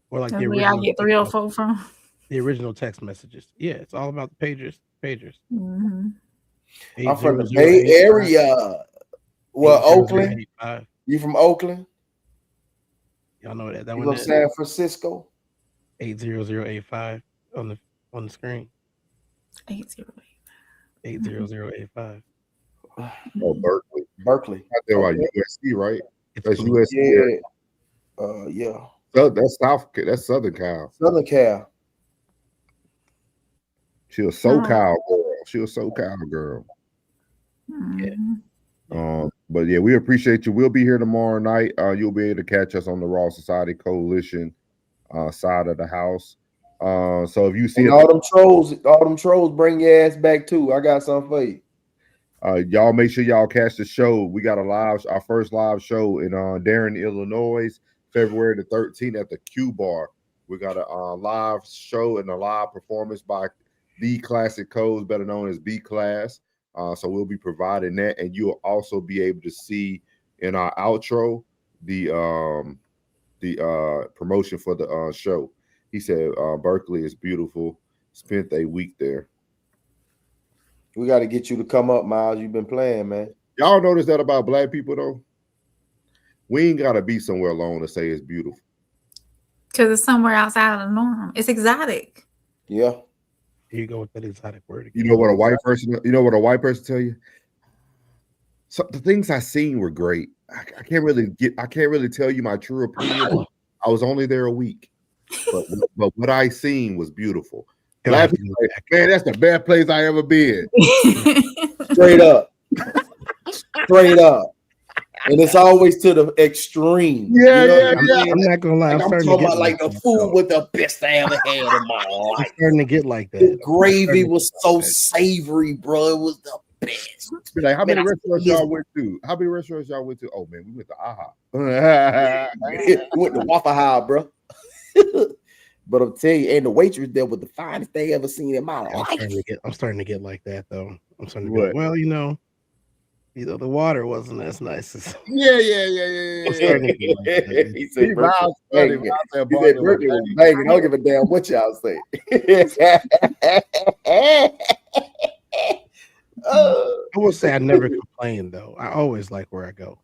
Or like the That's where y'all original get 304 from. the original text messages. Yeah, it's all about the pagers. Mm-hmm. I'm from the Bay Area. Well, Oakland. 800-85. You from Oakland? Y'all know that You one from is San Francisco? 80085 on the screen. 80085. Oh, Berkeley. Berkeley. Out there by USC, right? That's USC. Yeah. So that's Southern Cal. Southern Cal. She was SoCal girl. Mm-hmm. But yeah, we appreciate you. We'll be here tomorrow night. You'll be able to catch us on the Raw Society Coalition side of the house. So if you see all them trolls, bring your ass back too. I got something for you. Y'all make sure y'all catch the show. We got our first live show in Darren, Illinois, February the 13th at the Q Bar. We got a live show and a live performance by the Classic Codes, better known as B Class. So we'll be providing that, and you'll also be able to see in our outro the promotion for the show. He said Berkeley is beautiful. Spent a week there. We got to get you to come up, Miles. You've been playing, man. Y'all notice that about black people though? We ain't gotta be somewhere alone to say it's beautiful. Because it's somewhere outside of the norm. It's exotic. Yeah. Here you go with that exotic word again. You know what a white person tell you? So the things I seen were great. I can't really tell you my true opinion. I was only there a week. But what I seen was beautiful. Black people, man, that's the best place I ever been. Straight up. Straight up. And it's always to the extreme. Yeah, I'm not gonna lie. Like, I'm talking about like the food was the best I ever had in my life. I'm starting to get like that. The gravy was so savory, bro. It was the best. Be like, how many restaurants y'all went to? Oh man, we went to AHA. We went to Waffle House, bro. But I'm telling you, and the waitress there was the finest thing ever seen in my life. I'm starting to get like that though. I'm starting to go, well, the water wasn't as nice as Yeah. I'm starting to get like that. He said Berkeley was banging. I don't give a damn what y'all say. I will say I never complain though. I always like where I go.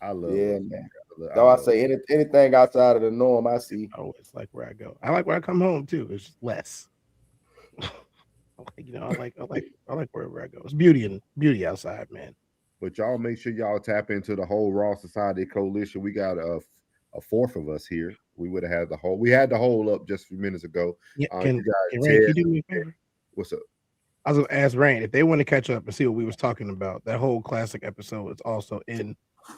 I love it, man. So I say anything outside of the norm, I see. I always like where I go. I like where I come home too. It's just less. I like wherever I go. It's beauty outside, man. But y'all make sure y'all tap into the whole Raw Society Coalition. We got a fourth of us here. We had the whole up just a few minutes ago. Yeah, can you do me a favor? What's up? I was gonna ask Rain if they want to catch up and see what we was talking about. That whole classic episode is also in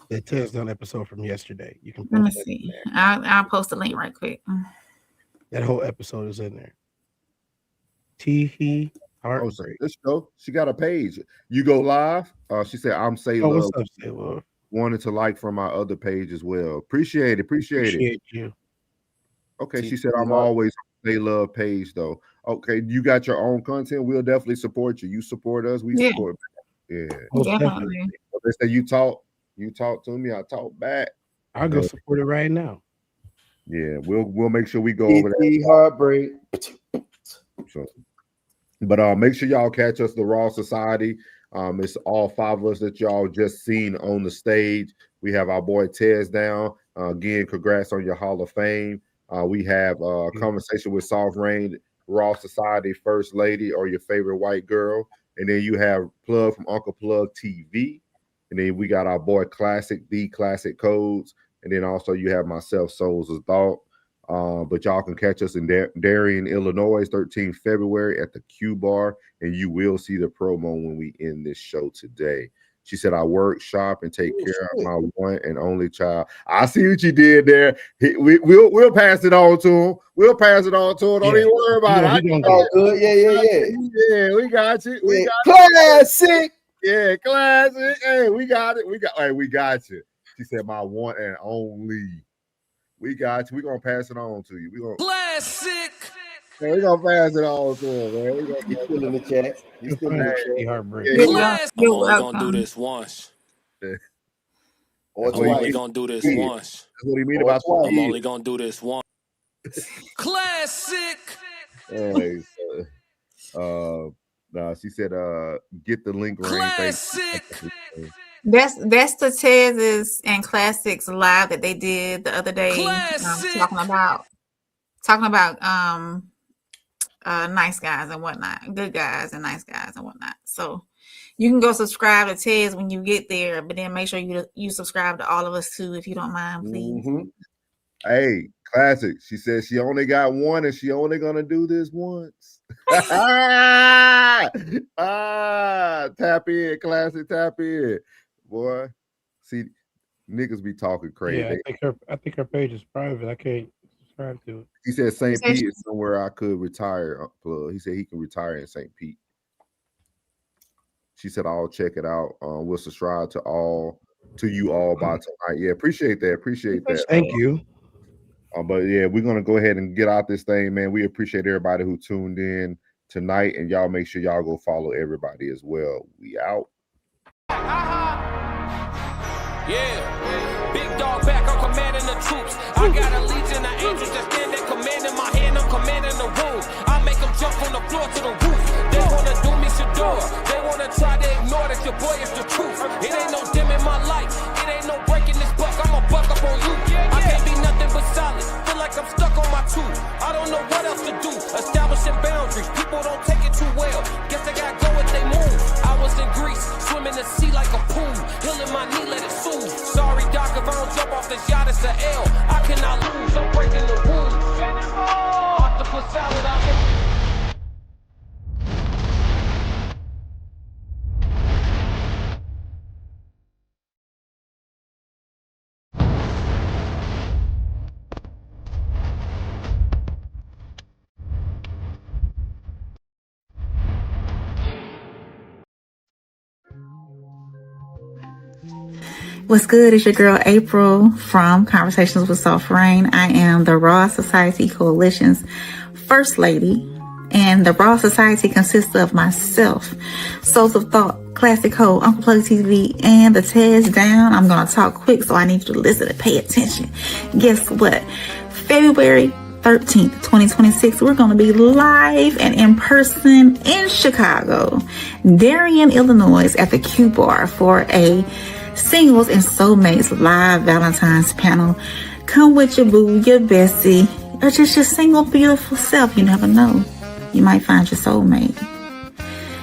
the Tez Done episode from yesterday. You can let me see. I'll post a link right quick. That whole episode is in there. Teehee heartbreak. Let's go. She got a page. You go live. She said, "I'm Say Love." What's up, Say Love? Wanted to like from my other page as well. Appreciate it. You. Okay, she said, "I'm always Say Love page though." Okay, you got your own content. We'll definitely support you. You support us. We support. Yeah, definitely. They say you talk to me. I talk back. I'll go support it right now. Yeah, we'll make sure we go over there. Heartbreak. But make sure y'all catch us, the Raw Society. It's all five of us that y'all just seen on the stage. We have our boy Tez down. Again, congrats on your Hall of Fame. We have a conversation with Soft Rain, Raw Society First Lady, or your favorite white girl. And then you have Plug from Uncle Plug TV. And then we got our boy Classic, the Classic Codes. And then also you have myself, Souls of Thought. But y'all can catch us in Darien, Illinois, 13th February at the Q Bar, and you will see the promo when we end this show today. She said, I work, shop, and take care of my one and only child. I see what you did there. We'll pass it on to him. We'll pass it on to him. Don't even worry about it. Oh, good. Yeah. Yeah, we got you. We got classic. Yeah, classic. Hey, we got it. We got you. She said, my one and only. We got you. We're gonna pass it on to you. We're gonna classic. Yeah, we're gonna pass it on to him, man. He's still in the chat. He's still in the chat. I'm only gonna do this once. Yeah. Or I'm only gonna do this once. That's what he mean about I'm only gonna do this once. Classic. Hey, no, she said, get the link. Classic. That's the Tez's and Classics live that they did the other day. Talking about nice guys and whatnot, good guys and nice guys and whatnot. So you can go subscribe to Tez when you get there, but then make sure you subscribe to all of us too, if you don't mind, please. Mm-hmm. Hey, Classic. She said she only got one and she only gonna do this once. Tap in, Classic, tap in. Boy, see, niggas be talking crazy. Yeah, I think her page is private. I can't subscribe to it. He said St. Pete is somewhere I could retire. He said he can retire in St. Pete. She said I'll check it out. We'll subscribe to you all by tonight. Yeah, appreciate that. Thank you. But yeah, we're gonna go ahead and get out this thing, man. We appreciate everybody who tuned in tonight, and y'all make sure y'all go follow everybody as well. We out. Yeah, big dog back, I'm commanding the troops. I got a legion of angels that stand at command in my hand, I'm commanding the room. I make them jump from the floor to the roof. They wanna do me Shador, they wanna try to ignore that your boy is the truth. It ain't no dim in my life, it ain't no breaking this buck, I'ma buck up on you. I can't be nothing but solid, feel like I'm stuck on my tooth. I don't know what else to do, establishing boundaries, people don't take it too well. Guess they gotta go if they move. I was in Greece, swimming the sea like a pool, healing my knee, let it soothe. Sorry, doc, if I don't jump off this yacht, it's an L. I cannot lose, I'm breaking the rules. Octopus salad, What's good? It's your girl April from Conversations with Soft Rain. I am the Raw Society Coalition's First Lady, and the Raw Society consists of myself, Souls of Thought, Classic Ho, Uncle Plug TV, and the Tez Down. I'm going to talk quick, so I need you to listen and pay attention. Guess what? February 13th, 2026, we're going to be live and in person in Chicago, Darien, Illinois, at the Q Bar for a Singles and Soulmates live Valentine's panel. Come with your boo, your bestie, or just your single beautiful self. You never know. You might find your soulmate.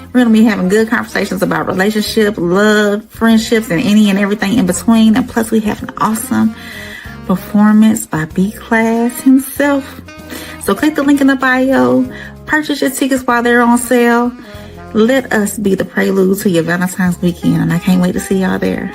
We're going to be having good conversations about relationship, love, friendships, and any and everything in between. And plus, we have an awesome performance by B-Class himself. So click the link in the bio. Purchase your tickets while they're on sale. Let us be the prelude to your Valentine's weekend. And I can't wait to see y'all there.